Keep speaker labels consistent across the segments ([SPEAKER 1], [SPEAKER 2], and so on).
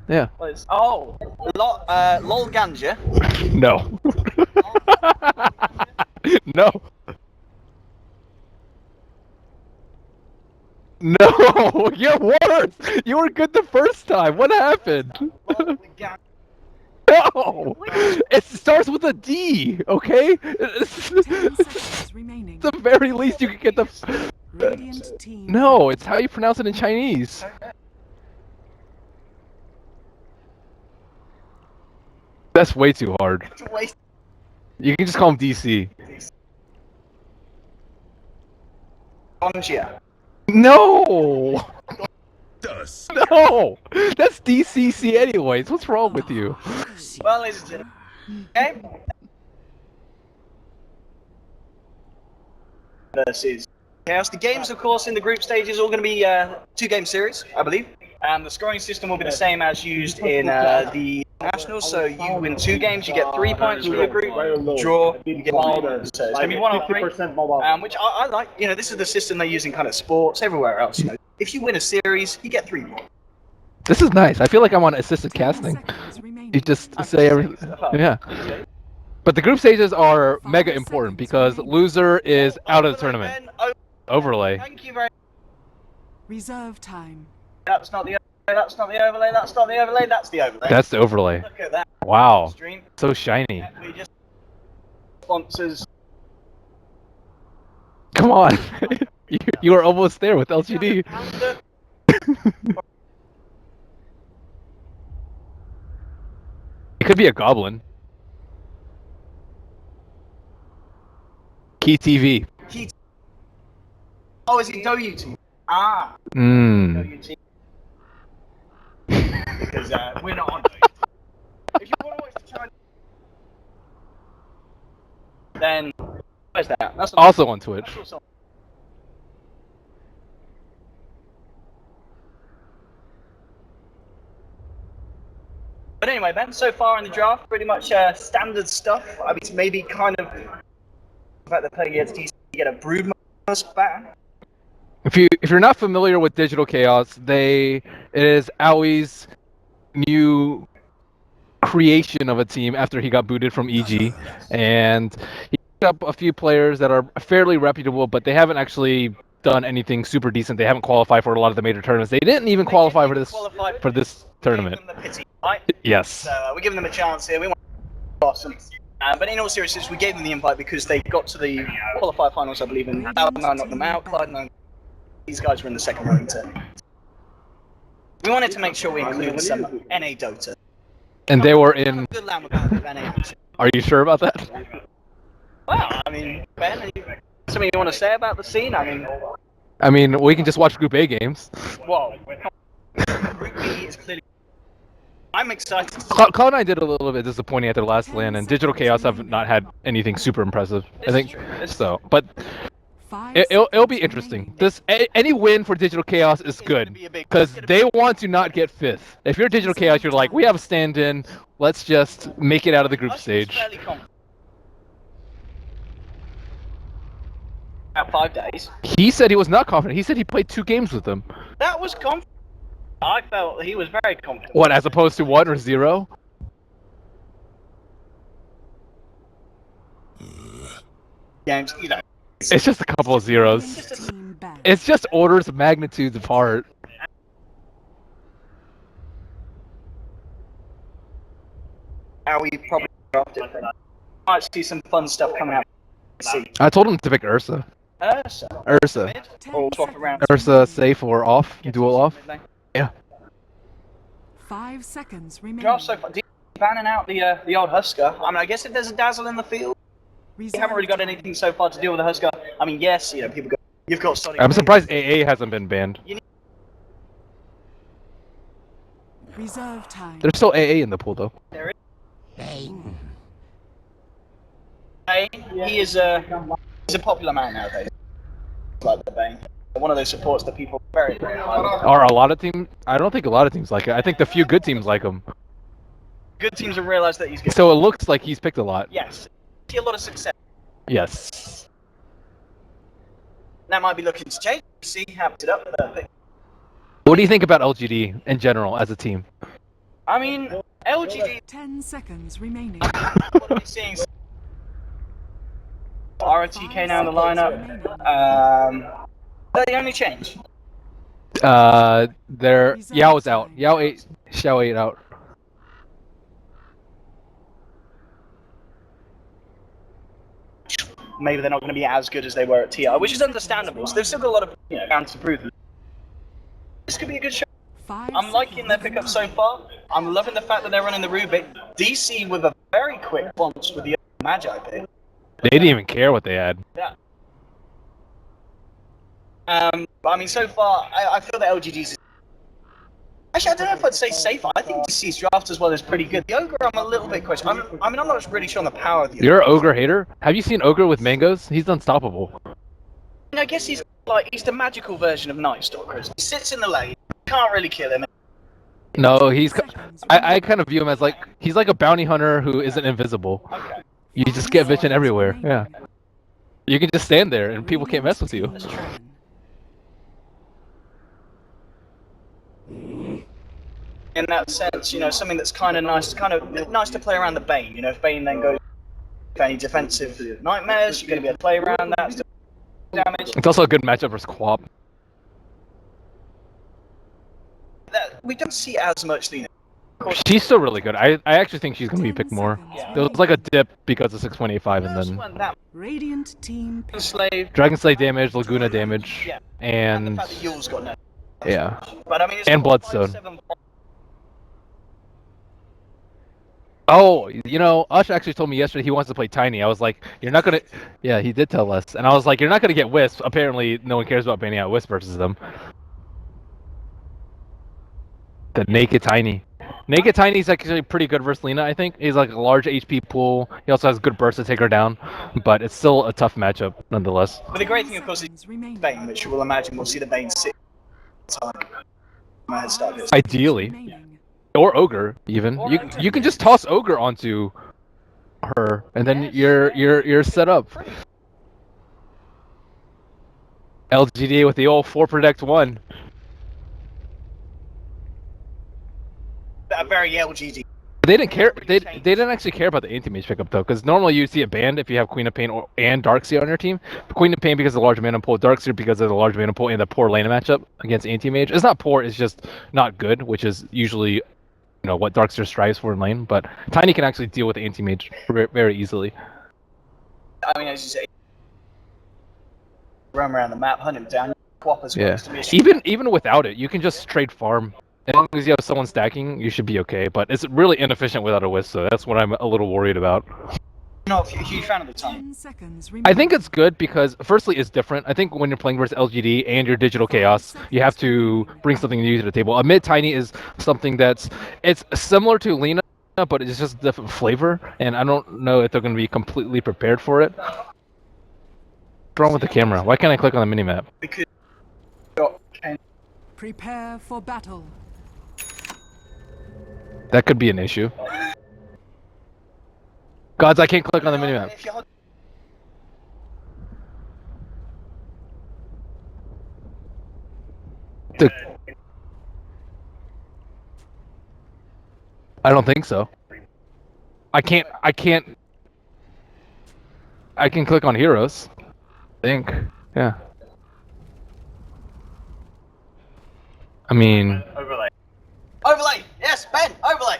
[SPEAKER 1] Yeah.
[SPEAKER 2] Oh, lol ganja.
[SPEAKER 1] No. No. No, you're worse. You were good the first time. What happened? No, it starts with a D. Okay.
[SPEAKER 3] 10 seconds remaining.
[SPEAKER 1] At the very least, you can get the.
[SPEAKER 3] Radiant team.
[SPEAKER 1] No, it's how you pronounce it in Chinese. That's way too hard. You can just call him DC.
[SPEAKER 2] Ganja.
[SPEAKER 1] No.
[SPEAKER 4] Dust.
[SPEAKER 1] No, that's DCC anyways. What's wrong with you?
[SPEAKER 2] Well, ladies and gentlemen. Okay. Versus Chaos. The games, of course, in the group stage is all going to be 2-game series, I believe. The scoring system will be the same as used in the Nationals. So you win 2 games, you get 3 points for your group. Draw, you get 1. So it's going to be 1 or 3. Which I like. You know, this is the system they use in kind of sports everywhere else. You know, if you win a series, you get 3 points.
[SPEAKER 1] This is nice. I feel like I'm on assisted casting. You just say everything. Yeah. But the group stages are mega important because loser is out of the tournament. Overlay.
[SPEAKER 2] Thank you very much.
[SPEAKER 3] Reserve time.
[SPEAKER 2] That's not the overlay, that's not the overlay, that's not the overlay, that's the overlay.
[SPEAKER 1] That's the overlay.
[SPEAKER 2] Look at that.
[SPEAKER 1] Wow.
[SPEAKER 2] Stream.
[SPEAKER 1] So shiny.
[SPEAKER 2] We just sponsors.
[SPEAKER 1] Come on. You were almost there with LGD. It could be a goblin. KeyTV.
[SPEAKER 2] Oh, is it WT? Ah. WT. Because we're not on WT. If you want to watch the China, then where's that? That's
[SPEAKER 1] Also on Twitch.
[SPEAKER 2] But anyway, Ben, so far in the draft, pretty much standard stuff. I mean, it's maybe kind of the fact that playing against DC, you get a Broodmaster back.
[SPEAKER 1] If you're not familiar with Digital Chaos, it is Aui's new creation of a team after he got booted from EG, and he picked up a few players that are fairly reputable, but they haven't actually done anything super decent. They haven't qualified for a lot of the major tournaments. They didn't even qualify for this tournament.
[SPEAKER 2] Right?
[SPEAKER 1] Yes.
[SPEAKER 2] So we're giving them a chance here. We want awesome. But in all seriousness, we gave them the invite because they got to the qualifier finals, I believe, and Cloud9 knocked them out. Cloud9, these guys were in the second round. We wanted to make sure we included some NA Dota.
[SPEAKER 1] And they were in.
[SPEAKER 2] Good land with NA action.
[SPEAKER 1] Are you sure about that?
[SPEAKER 2] Well, I mean, Ben, something you want to say about the scene?
[SPEAKER 1] I mean, we can just watch Group A games.
[SPEAKER 2] Whoa. Group B is clearly. I'm excited.
[SPEAKER 1] Cloud9 did a little bit disappointing at their last land, and Digital Chaos have not had anything super impressive. I think so, but it'll be interesting. Any win for Digital Chaos is good because they want to not get 5th. If you're Digital Chaos, you're like, we have a stand-in. Let's just make it out of the group stage.
[SPEAKER 2] At 5 days.
[SPEAKER 1] He said he was not confident. He said he played 2 games with them.
[SPEAKER 2] That was confident. I felt he was very confident.
[SPEAKER 1] What, as opposed to 1 or 0?
[SPEAKER 2] Games, you know.
[SPEAKER 1] It's just a couple of zeros. It's just orders of magnitudes apart.
[SPEAKER 2] How we probably drafted. Might see some fun stuff coming out.
[SPEAKER 1] I told him to pick Ursa. Ursa.
[SPEAKER 2] Or swap around.
[SPEAKER 1] Ursa safe or off, dual off. Yeah.
[SPEAKER 3] 5 seconds remaining.
[SPEAKER 2] Draft so far. Banning out the old Husker. I mean, I guess if there's a dazzle in the field, we haven't really got anything so far to deal with the Husker. I mean, yes, you know, you've got Sonic.
[SPEAKER 1] I'm surprised AA hasn't been banned.
[SPEAKER 3] Reserve time.
[SPEAKER 1] There's still AA in the pool though.
[SPEAKER 2] There is. He is he's a popular man nowadays. Like the Bane. One of those supports that people very, very highly.
[SPEAKER 1] Are a lot of teams? I don't think a lot of teams like it. I think the few good teams like him.
[SPEAKER 2] Good teams have realized that he's good.
[SPEAKER 1] So it looks like he's picked a lot.
[SPEAKER 2] Yes. See a lot of success.
[SPEAKER 1] Yes.
[SPEAKER 2] That might be looking to change. See, happed it up. Perfect.
[SPEAKER 1] What do you think about LGD in general as a team?
[SPEAKER 2] I mean, LGD
[SPEAKER 3] 10 seconds remaining.
[SPEAKER 2] what are we seeing? RTK now in the lineup. The only change.
[SPEAKER 1] There. Yao is out. Xiao 8 out.
[SPEAKER 2] Maybe they're not going to be as good as they were at TI, which is understandable. So they've still got a lot of ground to prove. This could be a good show. I'm liking their pickup so far. I'm loving the fact that they're running the Rubik. DC with a very quick response with the Magi pick.
[SPEAKER 1] They didn't even care what they had.
[SPEAKER 2] Yeah. But I mean, so far, I feel that LGD's. Actually, I don't know if I'd say safer. I think DC's draft as well is pretty good. The Ogre, I'm a little bit questioning. I'm not really sure on the power of the
[SPEAKER 1] You're an Ogre hater? Have you seen Ogre with mangoes? He's unstoppable.
[SPEAKER 2] I guess he's the magical version of Night Stalker. He sits in the lane, can't really kill him.
[SPEAKER 1] No, I kind of view him as like, he's like a bounty hunter who isn't invisible.
[SPEAKER 2] Okay.
[SPEAKER 1] You just get vision everywhere, yeah. You can just stand there and people can't mess with you.
[SPEAKER 2] In that sense, something that's kind of nice to play around the Bane. If Bane then goes for any defensive nightmares, you're going to be able to play around that. Still damage.
[SPEAKER 1] It's also a good matchup versus Quap.
[SPEAKER 2] We don't see as much Lina.
[SPEAKER 1] She's still really good. I actually think she's going to be picked more.
[SPEAKER 2] Yeah.
[SPEAKER 1] There was like a dip because of 6.85 and then
[SPEAKER 3] Radiant team pick.
[SPEAKER 2] Slave.
[SPEAKER 1] Dragon Slay damage, Laguna damage,
[SPEAKER 2] Yeah.
[SPEAKER 1] and
[SPEAKER 2] the fact that Yule's got no.
[SPEAKER 1] yeah.
[SPEAKER 2] But I mean, it's
[SPEAKER 1] And
[SPEAKER 2] got
[SPEAKER 1] Bloodstone.
[SPEAKER 2] 5-7
[SPEAKER 1] Oh, Ush actually told me yesterday he wants to play Tiny. I was like, you're not gonna. Yeah, he did tell us, and I was like, you're not gonna get Wisp. Apparently, no one cares about banning out Wisp versus them. The Naked Tiny. Naked Tiny is actually pretty good versus Lina, I think. He's like a large HP pool. He also has good burst to take her down, but it's still a tough matchup nonetheless.
[SPEAKER 2] But the great thing, of course, is Bane, which you will imagine we'll see the Bane sit. My head start goes.
[SPEAKER 1] Ideally, or Ogre even. You can just toss Ogre onto her, and then you're set up. LGD with the old 4 protect 1.
[SPEAKER 2] That very LGD.
[SPEAKER 1] They didn't care. They didn't actually care about the anti-mage pickup though, because normally you see it banned if you have Queen of Pain and Darkseer on your team. Queen of Pain because of the large mana pool, Darkseer because of the large mana pool and the poor lane matchup against anti-mage. It's not poor, it's just not good, which is usually what Darkseer strives for in lane. But Tiny can actually deal with the anti-mage very easily.
[SPEAKER 2] I mean, as you say, roam around the map, hunt him down.
[SPEAKER 1] Yeah. Even without it, you can just trade farm. As long as you have someone stacking, you should be okay. But it's really inefficient without a Wisp, so that's what I'm a little worried about.
[SPEAKER 2] Not a huge fan of the time.
[SPEAKER 1] I think it's good because, firstly, it's different. I think when you're playing versus LGD and your Digital Chaos, you have to bring something new to the table. A mid-Tiny is something it's similar to Lina, but it's just a different flavor, and I don't know if they're going to be completely prepared for it. What's wrong with the camera? Why can't I click on the minimap?
[SPEAKER 2] Because
[SPEAKER 3] Prepare for battle.
[SPEAKER 1] That could be an issue. Gods, I can't click on the minimap. I don't think so. I can't. I can click on heroes. I think. Yeah. I mean.
[SPEAKER 2] Overlay. Overlay! Yes, Ben! Overlay!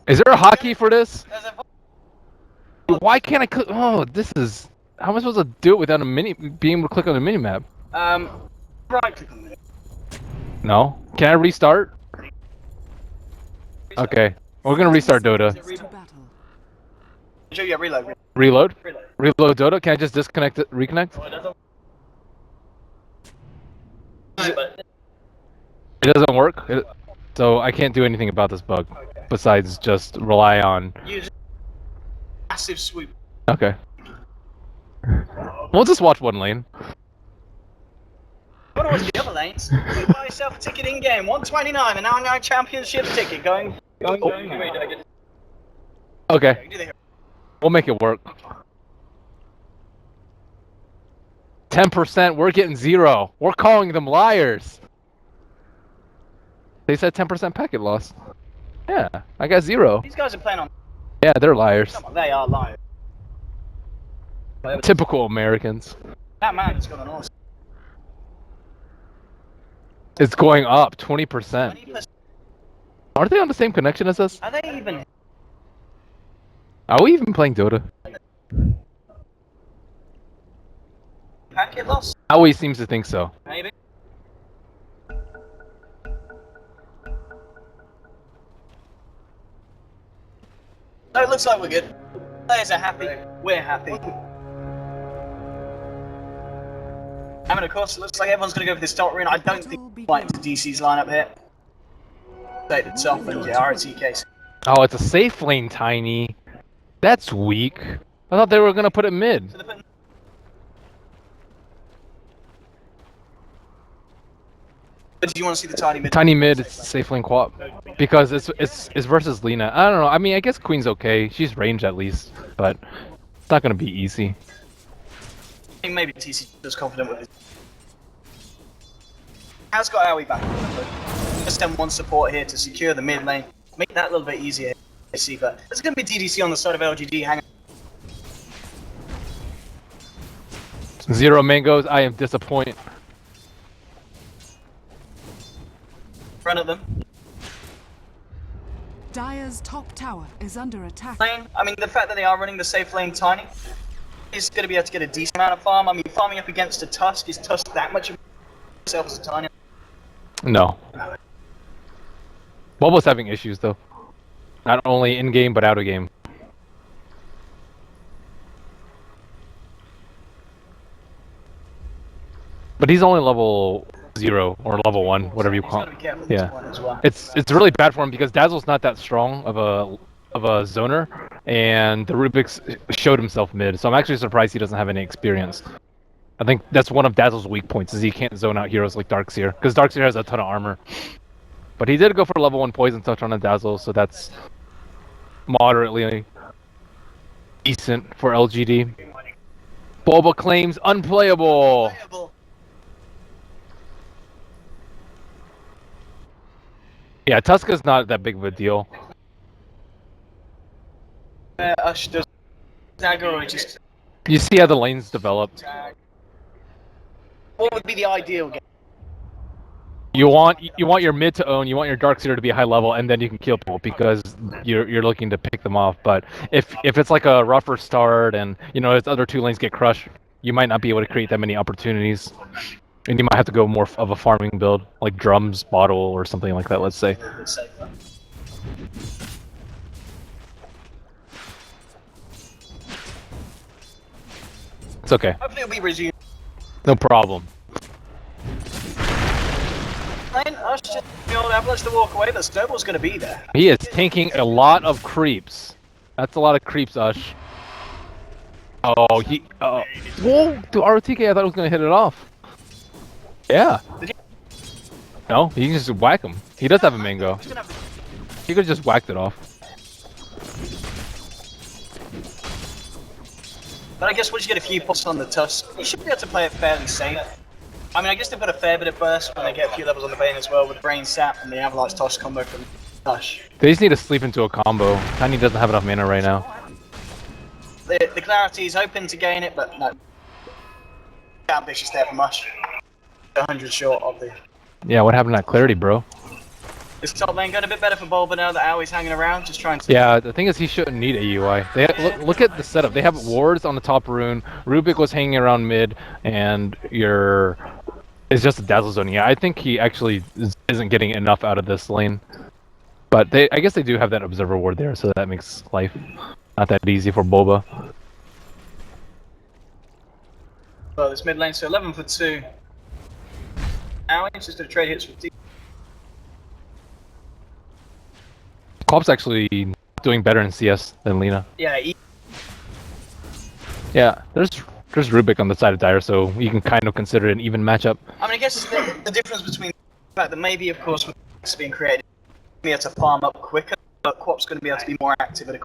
[SPEAKER 1] Is there a hotkey for this? Why can't I click? Oh, this is. How am I supposed to do it without being able to click on the minimap?
[SPEAKER 2] Right click on it.
[SPEAKER 1] No. Can I restart? Okay. We're gonna restart Dota.
[SPEAKER 2] Yeah, reload.
[SPEAKER 1] Reload? Reload Dota? Can I just disconnect it? Reconnect? It doesn't work? So I can't do anything about this bug. Besides just rely on...
[SPEAKER 2] Use massive sweep.
[SPEAKER 1] Okay. We'll just watch one lane.
[SPEAKER 2] What was the other lanes? You buy yourself a ticket in game, 129, and Nanyang Championships ticket going.
[SPEAKER 1] Okay. We'll make it work. 10%, we're getting 0. We're calling them liars. They said 10% packet loss. Yeah, I got 0.
[SPEAKER 2] These guys are playing on.
[SPEAKER 1] Yeah, they're liars.
[SPEAKER 2] Come on, they are live.
[SPEAKER 1] Typical Americans.
[SPEAKER 2] That man has got an awesome.
[SPEAKER 1] It's going up 20%.
[SPEAKER 2] 20%.
[SPEAKER 1] Aren't they on the same connection as us?
[SPEAKER 2] Are they even?
[SPEAKER 1] Are we even playing Dota?
[SPEAKER 2] Packet loss?
[SPEAKER 1] Always seems to think so.
[SPEAKER 2] Maybe. So it looks like we're good. Players are happy. We're happy. I mean, of course, it looks like everyone's going to go for this top rune. I don't think we like the DC's lineup here. Take the top and yeah, RTK.
[SPEAKER 1] Oh, it's a safe lane, Tiny. That's weak. I thought they were gonna put it mid.
[SPEAKER 2] So but do you want to see the tiny mid?
[SPEAKER 1] Tiny mid, it's safe lane co-op. Because it's versus Lina. I don't know. I mean, I guess Queen's okay. She's ranged at least, but it's not gonna be easy.
[SPEAKER 2] I think maybe TC is confident with it. Has got Aoi back. Just send one support here to secure the mid lane. Make that a little bit easier. I see, but there's going to be DDC on the side of LGD. Hang on.
[SPEAKER 1] 0 mangoes. I am disappointed.
[SPEAKER 2] Front of them.
[SPEAKER 3] Dire's top tower is under attack.
[SPEAKER 2] Lane. I mean, the fact that they are running the safe lane Tiny is going to be able to get a decent amount of farm. I mean, farming up against a Tusk, is Tusk that much of himself as a Tiny?
[SPEAKER 1] No. Bobo's having issues though. Not only in game but out of game. But he's only level 0 or level 1, whatever you call it. Yeah.
[SPEAKER 2] Well.
[SPEAKER 1] It's really bad for him because Dazzle's not that strong of a zoner, and the Rubik's showed himself mid. So I'm actually surprised he doesn't have any experience. I think that's one of Dazzle's weak points is he can't zone out heroes like Darkseer because Darkseer has a ton of armor. But he did go for level 1 poison touch on a Dazzle, so that's moderately decent for LGD. Boba claims unplayable. Yeah, Tuska's not that big of a deal.
[SPEAKER 2] Ush does Dagger just.
[SPEAKER 1] You see how the lanes developed.
[SPEAKER 2] What would be the ideal game?
[SPEAKER 1] You want your mid to own, you want your Darkseer to be high level, and then you can kill people because you're looking to pick them off. But if it's like a rougher start and you know its other 2 lanes get crushed, you might not be able to create that many opportunities, and you might have to go more of a farming build, like drums, bottle, or something like that. Let's say. It's okay.
[SPEAKER 2] Hopefully it'll be resumed.
[SPEAKER 1] No problem.
[SPEAKER 2] Ush just the old Avalanche to walk away. The snowball's going to be there.
[SPEAKER 1] He is tanking a lot of creeps. That's a lot of creeps, Ush. Oh, he. Whoa! To RTK, I thought it was gonna hit it off. Yeah. No, he can just whack him. He does have a mango. He could have just whacked it off.
[SPEAKER 2] But I guess once you get a few pops on the Tusk, you should be able to play it fairly safe. I mean, I guess they put a fair bit of burst when they get a few levels on the Bane as well with Brain Sap and the Avalanche Toss combo from Ush.
[SPEAKER 1] They just need to sleep into a combo. Tiny doesn't have enough mana right now.
[SPEAKER 2] The clarity is hoping to gain it, but no. Ambitious there from Ush. 100 short of the.
[SPEAKER 1] Yeah, what happened to that clarity, bro?
[SPEAKER 2] Is top lane going a bit better for Bulba now that Aoi's hanging around, just trying to...
[SPEAKER 1] Yeah, the thing is he shouldn't need a UI. Look at the setup. They have wards on the top rune. Rubik was hanging around mid, and it's just a dazzle zone. Yeah, I think he actually isn't getting enough out of this lane. But I guess they do have that observer ward there, so that makes life not that easy for Boba.
[SPEAKER 2] Well, this mid lane, so 11 for 2. Aoi's just going to trade hits with D.
[SPEAKER 1] Klopp's actually doing better in CS than Lina.
[SPEAKER 2] Yeah,
[SPEAKER 1] Yeah, there's Rubik on the side of Dire, so you can kind of consider it an even matchup.
[SPEAKER 2] I mean, I guess the difference between the fact that maybe, of course, with X being created, be able to farm up quicker, but Quap's going to be able to be more active at a...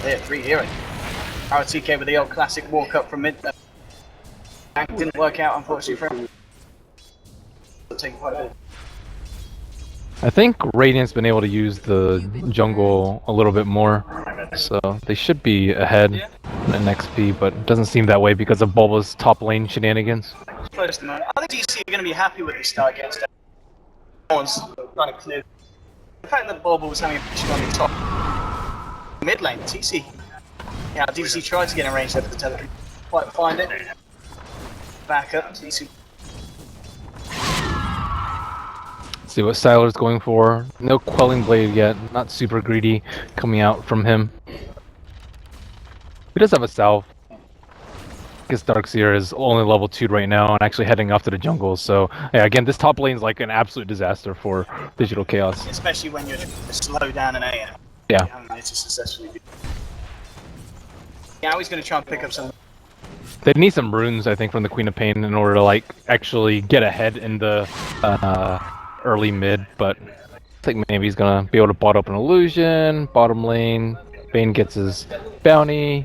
[SPEAKER 2] There, 3 hero. RTK with the old classic walk up from mid. Didn't work out, unfortunately, for him. Taking quite a bit.
[SPEAKER 1] I think Radiant's been able to use the jungle a little bit more, so they should be ahead in XP, but it doesn't seem that way because of Bulba's top lane shenanigans.
[SPEAKER 2] Close to mine. I think DC are going to be happy with the start against them. No one's trying to clear. The fact that Bulba was having a position on the top mid lane, TC. Yeah, DC tried to get in range there for the teleport. Quite find it. Back up, TC.
[SPEAKER 1] See what Styler's going for. No Quelling Blade yet, not super greedy coming out from him. He does have a Salve. I guess Darkseer is only level 2 right now and actually heading off to the jungle, so yeah, again, this top lane's like an absolute disaster for Digital Chaos.
[SPEAKER 2] Especially when you're slow down an AM.
[SPEAKER 1] Yeah.
[SPEAKER 2] You haven't managed to successfully do. Yeah, he's going to try and pick up some.
[SPEAKER 1] They need some runes, I think, from the Queen of Pain in order to like actually get ahead in the early mid, but I think maybe he's gonna be able to bot up an illusion, bottom lane, Bane gets his bounty,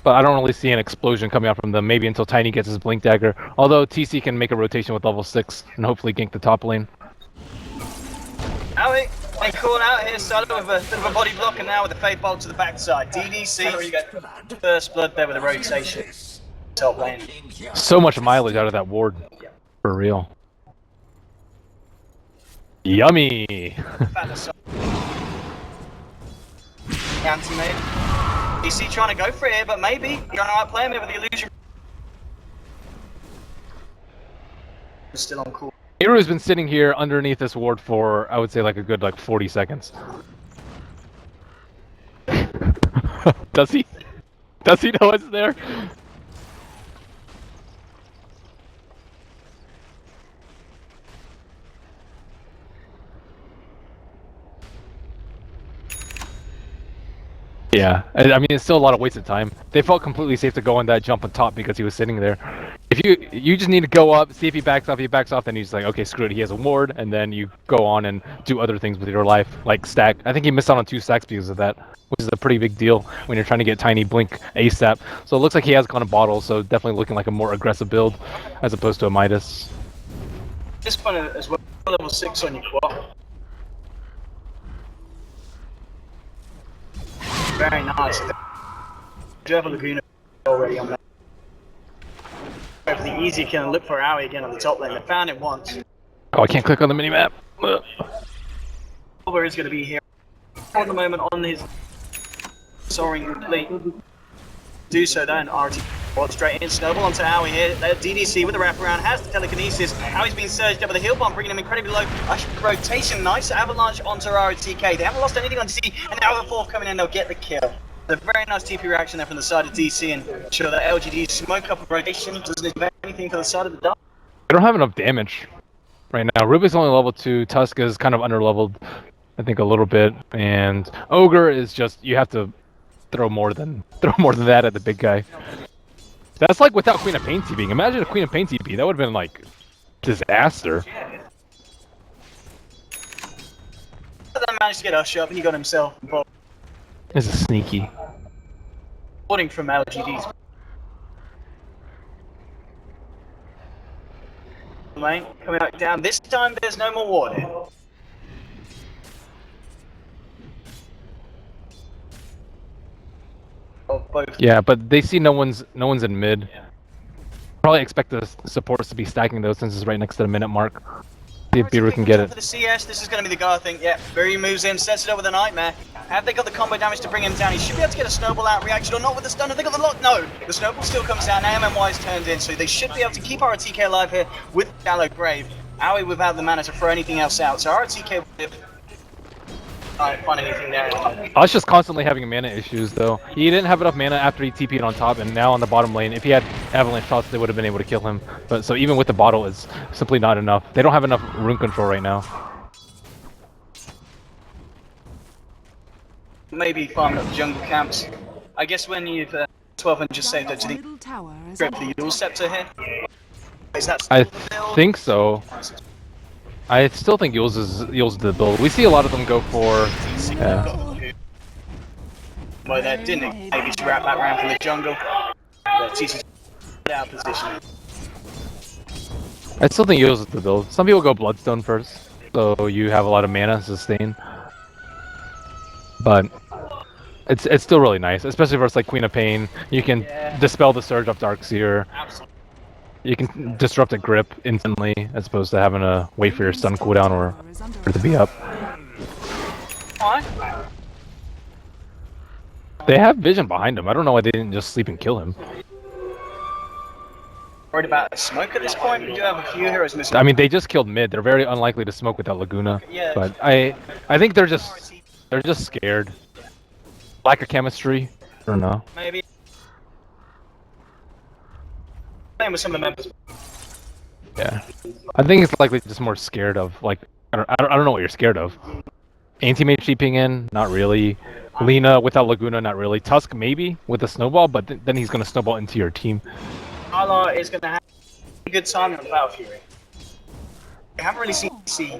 [SPEAKER 1] but I don't really see an explosion coming out from them, maybe until Tiny gets his Blink Dagger, although TC can make a rotation with level 6 and hopefully gank the top lane.
[SPEAKER 2] Alright, they call out here, started with a bit of a body block and now with a Fade Bolt to the backside. DDC, first blood there with a rotation. Top lane.
[SPEAKER 1] So much mileage out of that ward, for real. Yummy!
[SPEAKER 2] Anti-made. DC trying to go for it here, but maybe you're going to outplay him here with the illusion. Still on cool.
[SPEAKER 1] Hiru's been sitting here underneath this ward for, I would say, like a good 40 seconds. Does he? Does he know it's there? Yeah, I mean, it's still a lot of wasted time. They felt completely safe to go on that jump on top because he was sitting there. If you just need to go up, see if he backs off, then he's like, okay, screw it, he has a ward, and then you go on and do other things with your life, like stack. I think he missed out on 2 stacks because of that, which is a pretty big deal when you're trying to get Tiny Blink ASAP. So it looks like he has gone a bottle, so definitely looking like a more aggressive build as opposed to a Midas.
[SPEAKER 2] This one as well, level 6 on your quad. Very nice. Do have a Laguna already on that. Hopefully easy can look for Owie again on the top lane. They found it once.
[SPEAKER 1] Oh, I can't click on the minimap.
[SPEAKER 2] Where is going to be here at the moment on his soaring complete. Do so then, RT. Straight in, snowball onto Owie here. DDC with the wraparound, has the telekinesis. Owie's being surged up with a heal bomb, bringing him incredibly low. Rotation, nice avalanche onto RTK. They haven't lost anything on DC, and now the fourth coming in, they'll get the kill. A very nice TP reaction there from the side of DC, and sure that LGD smoke up a rotation. Doesn't do anything for the side of the dark.
[SPEAKER 1] I don't have enough damage right now. Ruby's only level 2, Tusk is kind of under-leveled, I think a little bit, and Ogre is just, you have to throw more than that at the big guy. That's like without Queen of Pain TPing. Imagine a Queen of Pain TP. That would have been like disaster.
[SPEAKER 2] But then managed to get Usher up. He got himself involved.
[SPEAKER 1] This is sneaky.
[SPEAKER 2] Warning from LGD's lane coming back down. This time there's no more warning. Both.
[SPEAKER 1] Yeah, but they see no one's in mid. Probably expect the supports to be stacking those since it's right next to the minute mark. See if Biru can get it.
[SPEAKER 2] For the CS, this is going to be the guy, I think. Yeah, Biru moves in, sets it up with a Nightmare. Have they got the combo damage to bring him down? He should be able to get a snowball out reaction or not with the stun. Have they got the lock? No. The snowball still comes down. AMMY is turned in, so they should be able to keep RTK alive here with Shallow Grave. Owie without the mana to throw anything else out. So RTK find anything there.
[SPEAKER 1] I was just constantly having mana issues though. He didn't have enough mana after he TP'd on top, and now on the bottom lane, if he had avalanche shots, they would have been able to kill him. But so even with the bottle, it's simply not enough. They don't have enough rune control right now.
[SPEAKER 2] Maybe farming up the jungle camps. I guess when you've 1200 saved up to the
[SPEAKER 3] Middle tower is
[SPEAKER 2] grab the
[SPEAKER 3] under
[SPEAKER 2] Yule
[SPEAKER 3] attack.
[SPEAKER 2] Scepter here. Is that
[SPEAKER 1] I
[SPEAKER 2] still the build?
[SPEAKER 1] think so. I still think Yules is the build. We see a lot of them go for.
[SPEAKER 2] Well, that didn't maybe to wrap that round from the jungle. The TC out position.
[SPEAKER 1] I still think Yules is the build. Some people go Bloodstone first. so you have a lot of mana sustain. But it's still really nice, especially versus like Queen of Pain. You can dispel the Surge of Darkseer.
[SPEAKER 2] Absolutely.
[SPEAKER 1] You can disrupt a grip instantly, as opposed to having to wait for your stun cooldown or for it to be up.
[SPEAKER 2] Why?
[SPEAKER 1] They have vision behind him. I don't know why they didn't just sleep and kill him.
[SPEAKER 2] Worried about a smoke at this point? We do have a few heroes missing.
[SPEAKER 1] I mean, they just killed mid. They're very unlikely to smoke with that Laguna.
[SPEAKER 2] Yeah.
[SPEAKER 1] But I think they're just scared. Lack of chemistry. I don't know.
[SPEAKER 2] Maybe. Same with some of the members.
[SPEAKER 1] Yeah, I think it's likely just more scared of like I don't know what you're scared of. Anti-mage sheeping in, not really. Lina without Laguna, not really. Tusk maybe with a snowball, but then he's gonna snowball into your team.
[SPEAKER 2] Ala is going to have a good time on Battle Fury. We haven't really seen C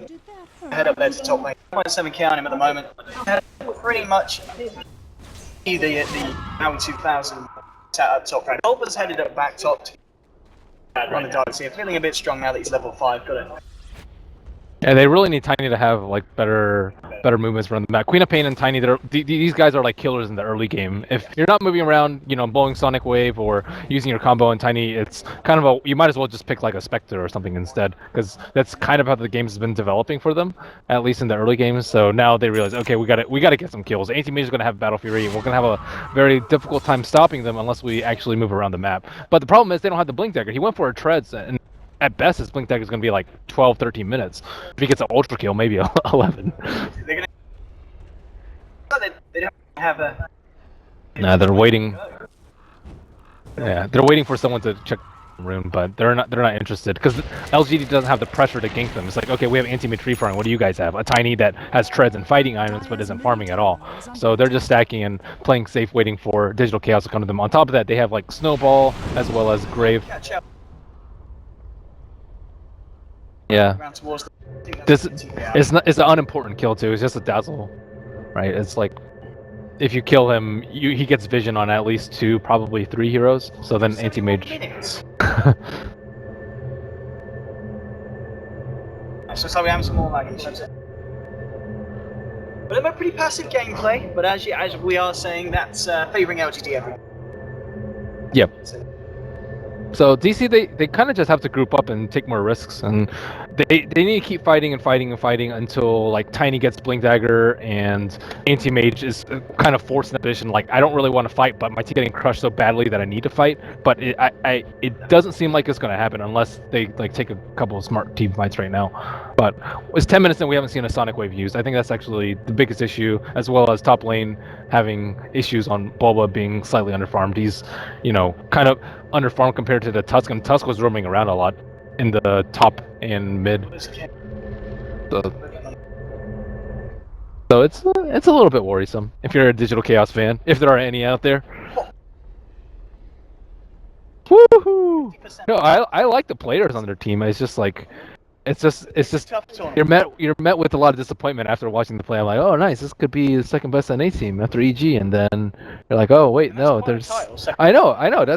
[SPEAKER 2] head up there to top lane. 1.7k on him at the moment. Pretty much the Howie 2000 sat up top right. Olber's headed up back top on the dark sea. Feeling a bit strong now that he's level 5. Got it.
[SPEAKER 1] Yeah, they really need Tiny to have like better movements around the map. Queen of Pain and Tiny, these guys are like killers in the early game. If you're not moving around, you know, blowing Sonic Wave or using your combo and Tiny, it's kind of you might as well just pick like a Spectre or something instead, because that's kind of how the game has been developing for them, at least in the early games. So now they realize, okay, we got to get some kills. Anti-Mage is going to have Battle Fury, and we're going to have a very difficult time stopping them unless we actually move around the map. But the problem is they don't have the Blink Dagger. He went for a Treads, and at best, his Blink Dagger is going to be like 12, 13 minutes. If he gets an Ultra Kill, maybe 11.
[SPEAKER 2] They're gonna... They don't have a...
[SPEAKER 1] Nah, they're waiting. Yeah, they're waiting for someone to check the rune, but they're not interested because LGD doesn't have the pressure to gank them. It's like, okay, we have anti-mage free farming. What do you guys have? A Tiny that has treads and fighting items but isn't farming at all. So they're just stacking and playing safe, waiting for Digital Chaos to come to them. On top of that, they have like Snowball as well as Grave. Yeah. This it's an unimportant kill too. It's just a dazzle, right? It's like if you kill him, he gets vision on at least 2, probably 3 heroes. So then anti-mage.
[SPEAKER 2] So we have some more lagging. But they're pretty passive gameplay. But as we are saying, that's favouring LGD every.
[SPEAKER 1] Yep. So DC, they kind of just have to group up and take more risks, and they need to keep fighting and fighting and fighting until like Tiny gets Blink Dagger and Anti-Mage is kind of forced in a position like I don't really want to fight, but my team getting crushed so badly that I need to fight. But it doesn't seem like it's going to happen unless they like take a couple of smart team fights right now. But it's 10 minutes and we haven't seen a Sonic Wave used. I think that's actually the biggest issue, as well as top lane having issues on Bulba being slightly underfarmed. He's, you know, kind of underfarmed compared to the Tusk, and Tusk was roaming around a lot in the top and mid. So it's a little bit worrisome if you're a Digital Chaos fan, if there are any out there. Woohoo! No, I like the players on their team. It's just like it's just you're met with a lot of disappointment after watching the play. I'm like, oh nice, this could be the second best NA team after EG, and then you're like, oh wait, no, there's. I know.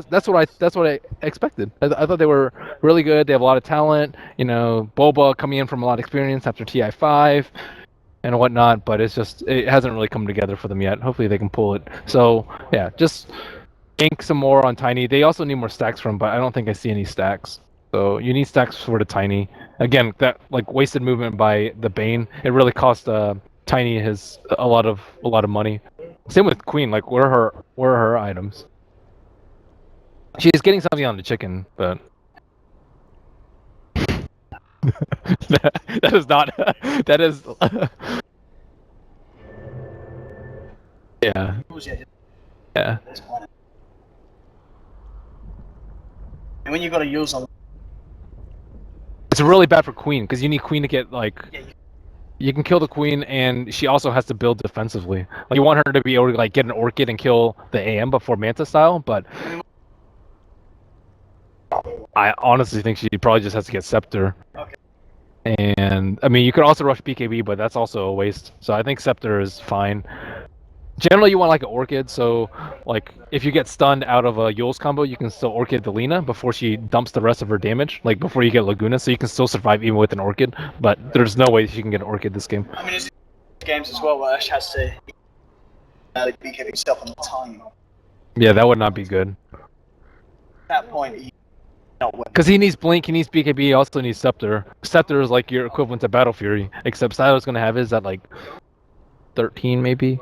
[SPEAKER 1] That's what I expected. I thought they were really good. They have a lot of talent. You know, Boba coming in from a lot of experience after TI5 and whatnot, but it hasn't really come together for them yet. Hopefully they can pull it. So yeah, just ink some more on Tiny. They also need more stacks from, but I don't think I see any stacks. So you need stacks for the Tiny. Again, that like wasted movement by the Bane. It really cost Tiny a lot of money. Same with Queen. Like where are her items? She's getting something on the chicken, but that is not. That is. Yeah. Yeah.
[SPEAKER 2] And when you've got to use a
[SPEAKER 1] It's really bad for Queen, because you need Queen to get, like... You can kill the Queen, and she also has to build defensively. Like, you want her to be able to, like, get an Orchid and kill the AM before Manta style, but... I honestly think she probably just has to get Scepter.
[SPEAKER 2] Okay.
[SPEAKER 1] And, I mean, you could also rush BKB, but that's also a waste. So I think Scepter is fine. Generally, you want like an Orchid, so like if you get stunned out of a Yule's combo, you can still Orchid the Lina before she dumps the rest of her damage, like before you get Laguna, so you can still survive even with an Orchid, but there's no way she can get an Orchid this game.
[SPEAKER 2] I mean, there's games as well where Ash has to be keeping himself on time.
[SPEAKER 1] Yeah, that would not be good.
[SPEAKER 2] At that point, he's not winning.
[SPEAKER 1] Because he needs Blink, he needs BKB, he also needs Scepter. Scepter is like your equivalent to Battle Fury, except Silo's going to have his at like 13 maybe.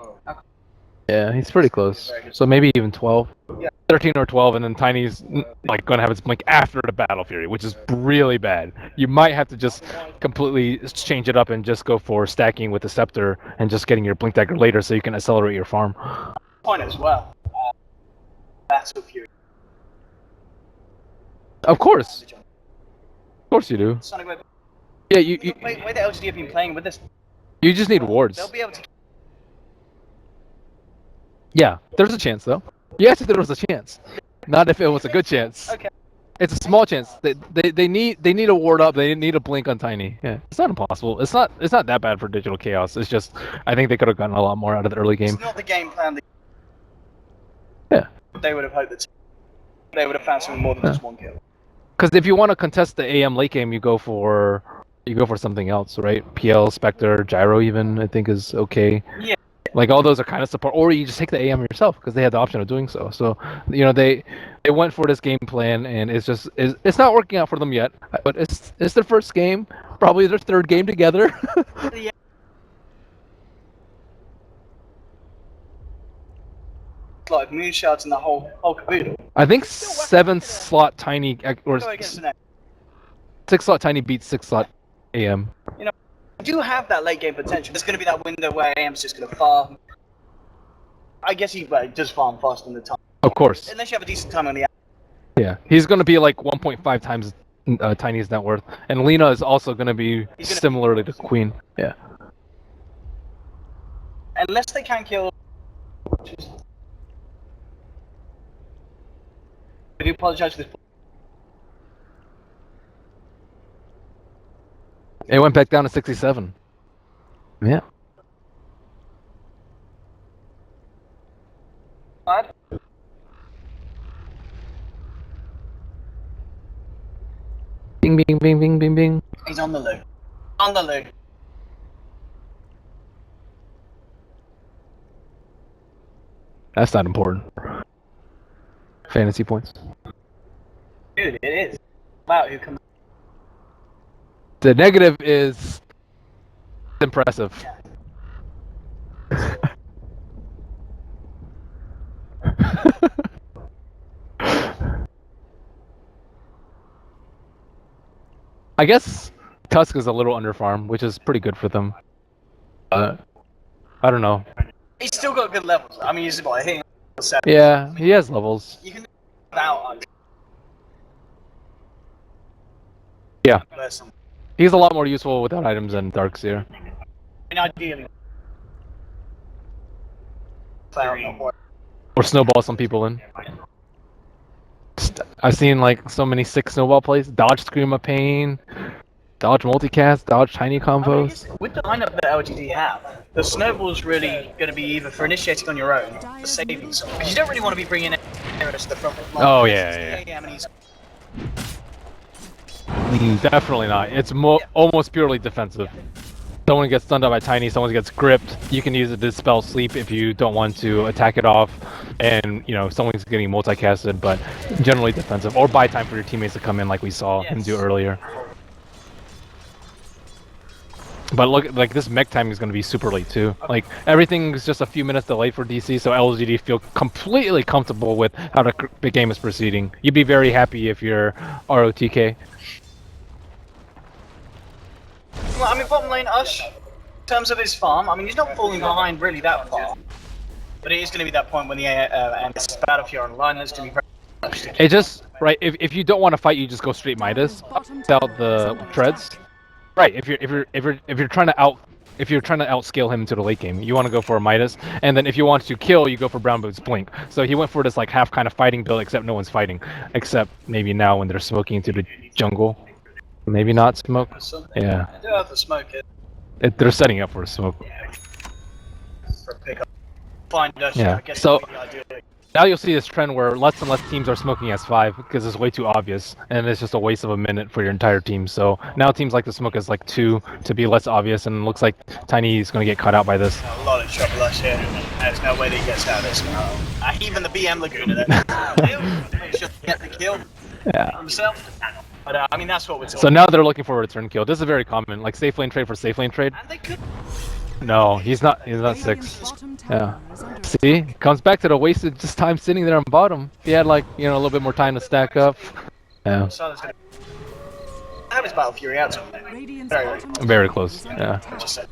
[SPEAKER 1] Yeah, he's pretty close. So maybe even 12.
[SPEAKER 2] Yeah.
[SPEAKER 1] 13 or 12, and then Tiny's like going to have his Blink after the Battle Fury, which is really bad. You might have to just completely change it up and just go for stacking with the Scepter and just getting your Blink dagger later so you can accelerate your farm.
[SPEAKER 2] Point as well. Battle Fury.
[SPEAKER 1] Of course. Of course you do.
[SPEAKER 2] Sonic Wave.
[SPEAKER 1] Yeah,
[SPEAKER 2] The way the LGD have been playing with this,
[SPEAKER 1] you just need wards.
[SPEAKER 2] they'll be able to.
[SPEAKER 1] Yeah, there's a chance though. Yes, there was a chance. Not if it was a good chance.
[SPEAKER 2] Okay.
[SPEAKER 1] It's a small chance. They need a ward up. They need a blink on Tiny. Yeah, it's not impossible. It's not that bad for Digital Chaos. It's just I think they could have gotten a lot more out of the early game.
[SPEAKER 2] It's not the game plan that
[SPEAKER 1] Yeah.
[SPEAKER 2] they would have hoped that they would have found something more than just one kill.
[SPEAKER 1] Because if you want to contest the AM late game, you go for something else, right? PL, Spectre, Gyro even I think is okay.
[SPEAKER 2] Yeah.
[SPEAKER 1] Like all those are kind of support, or you just take the AM yourself because they had the option of doing so. So, you know, they went for this game plan, and it's not working out for them yet. But it's their first game, probably their third game together.
[SPEAKER 2] Yeah. Like moonshots and the whole caboodle.
[SPEAKER 1] I think 7-slot Tiny or
[SPEAKER 2] Go against the net.
[SPEAKER 1] 6-slot Tiny beats 6-slot AM.
[SPEAKER 2] I do have that late game potential. There's going to be that window where AM's just going to farm. I guess he does farm faster than the time.
[SPEAKER 1] Of course.
[SPEAKER 2] Unless you have a decent time on the
[SPEAKER 1] Yeah, he's going to be like 1.5 times Tiny's net worth, and Lina is also going to be similarly to Queen. Yeah.
[SPEAKER 2] unless they can kill. I do apologize for this.
[SPEAKER 1] It went back down to 67. Yeah.
[SPEAKER 2] Bad.
[SPEAKER 1] Bing, bing, bing, bing, bing, bing.
[SPEAKER 2] He's on the loo. On the loo.
[SPEAKER 1] That's not important. Fantasy points.
[SPEAKER 2] Dude, it is. Wow, who comes?
[SPEAKER 1] The negative is impressive. I guess Tusk is a little under farm, which is pretty good for them. I don't know.
[SPEAKER 2] He's still got good levels. I mean, he's what, hitting 7.
[SPEAKER 1] Yeah, he has levels.
[SPEAKER 2] You can out.
[SPEAKER 1] Yeah.
[SPEAKER 2] Listen,
[SPEAKER 1] He's a lot more useful without items than Darkseer.
[SPEAKER 2] I mean, ideally. Cloud, not worry.
[SPEAKER 1] Or snowball some people in. I've seen like so many sick snowball plays. Dodge Scream of Pain, dodge multicast, dodge tiny
[SPEAKER 2] I mean,
[SPEAKER 1] combos.
[SPEAKER 2] with the lineup that LGD have, the snowball's really going to be either for initiating on your own, for saving someone. Because you don't really want to be bringing Eris to the front line.
[SPEAKER 1] Oh yeah,
[SPEAKER 2] Yeah, and he's
[SPEAKER 1] definitely not. It's almost purely defensive. Someone gets stunned up by Tiny, someone gets gripped. You can use it to dispel sleep if you don't want to attack it off, and you know someone's getting multicasted, but generally defensive. Or buy time for your teammates to come in, like we saw him do earlier. But look, like this mech timing is going to be super late too. Like everything's just a few minutes delayed for DC, so LGD feel completely comfortable with how the game is proceeding. You'd be very happy if you're ROTK.
[SPEAKER 2] well, I mean, bottom lane, Ush, in terms of his farm, I mean, he's not falling behind really that far. But it is going to be that point when the Battlefield online is going to be very
[SPEAKER 1] It just right. If you don't want to fight, you just go straight Midas without the treads. Right. If you're trying to outscale him into the late game, you want to go for a Midas, and then if you want to kill, you go for Brown Boots Blink. So he went for this like half kind of fighting build, except no one's fighting, except maybe now when they're smoking into the jungle. Maybe not smoke. Yeah.
[SPEAKER 2] I do have to smoke it.
[SPEAKER 1] They're setting up for a smoke.
[SPEAKER 2] For a pickup. find us.
[SPEAKER 1] Yeah.
[SPEAKER 2] I guess
[SPEAKER 1] So-
[SPEAKER 2] that would be ideal.
[SPEAKER 1] Now you'll see this trend where less and less teams are smoking S5 because it's way too obvious, and it's just a waste of a minute for your entire team. So now teams like to smoke as like 2 to be less obvious, and it looks like Tiny is going to get caught out by this.
[SPEAKER 2] A lot of trouble us here. There's no way that he gets out of this. Even the BM Laguna there. He should get the kill
[SPEAKER 1] Yeah.
[SPEAKER 2] himself. But I mean, that's what we're talking
[SPEAKER 1] So now they're looking for a return kill. This is very common, like safe lane trade for safe lane trade.
[SPEAKER 2] And they could.
[SPEAKER 1] No, he's not 6. Yeah. See, comes back to the wasted just time sitting there on bottom. If he had like, a little bit more time to stack up. Yeah.
[SPEAKER 2] Silas gonna have his Battle Fury out.
[SPEAKER 1] Very close. Yeah.
[SPEAKER 2] Just said.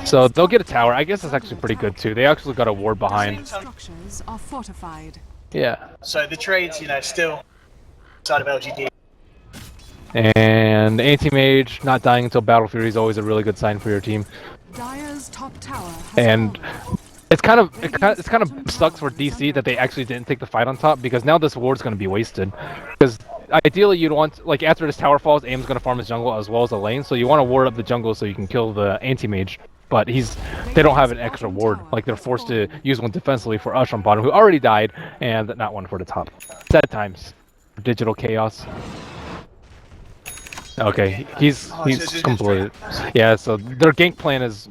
[SPEAKER 1] So they'll get a tower. I guess it's actually pretty good too. They actually got a ward behind.
[SPEAKER 3] Structures are fortified.
[SPEAKER 1] Yeah.
[SPEAKER 2] So the trades, still side of LGD.
[SPEAKER 1] And anti-mage not dying until Battle Fury is always a really good sign for your team.
[SPEAKER 3] Dire's top tower has
[SPEAKER 1] And
[SPEAKER 3] fallen.
[SPEAKER 1] it's kind of sucks for DC that they actually didn't take the fight on top, because now this ward's going to be wasted. Because ideally you'd want, like, after this tower falls, Aim's going to farm his jungle as well as the lane, so you want to ward up the jungle so you can kill the anti-mage. But they don't have an extra ward. Like, they're forced to use one defensively for Ush on bottom, who already died, and not one for the top. Sad times for Digital Chaos. Okay, he's completed. Yeah, so their gank plan is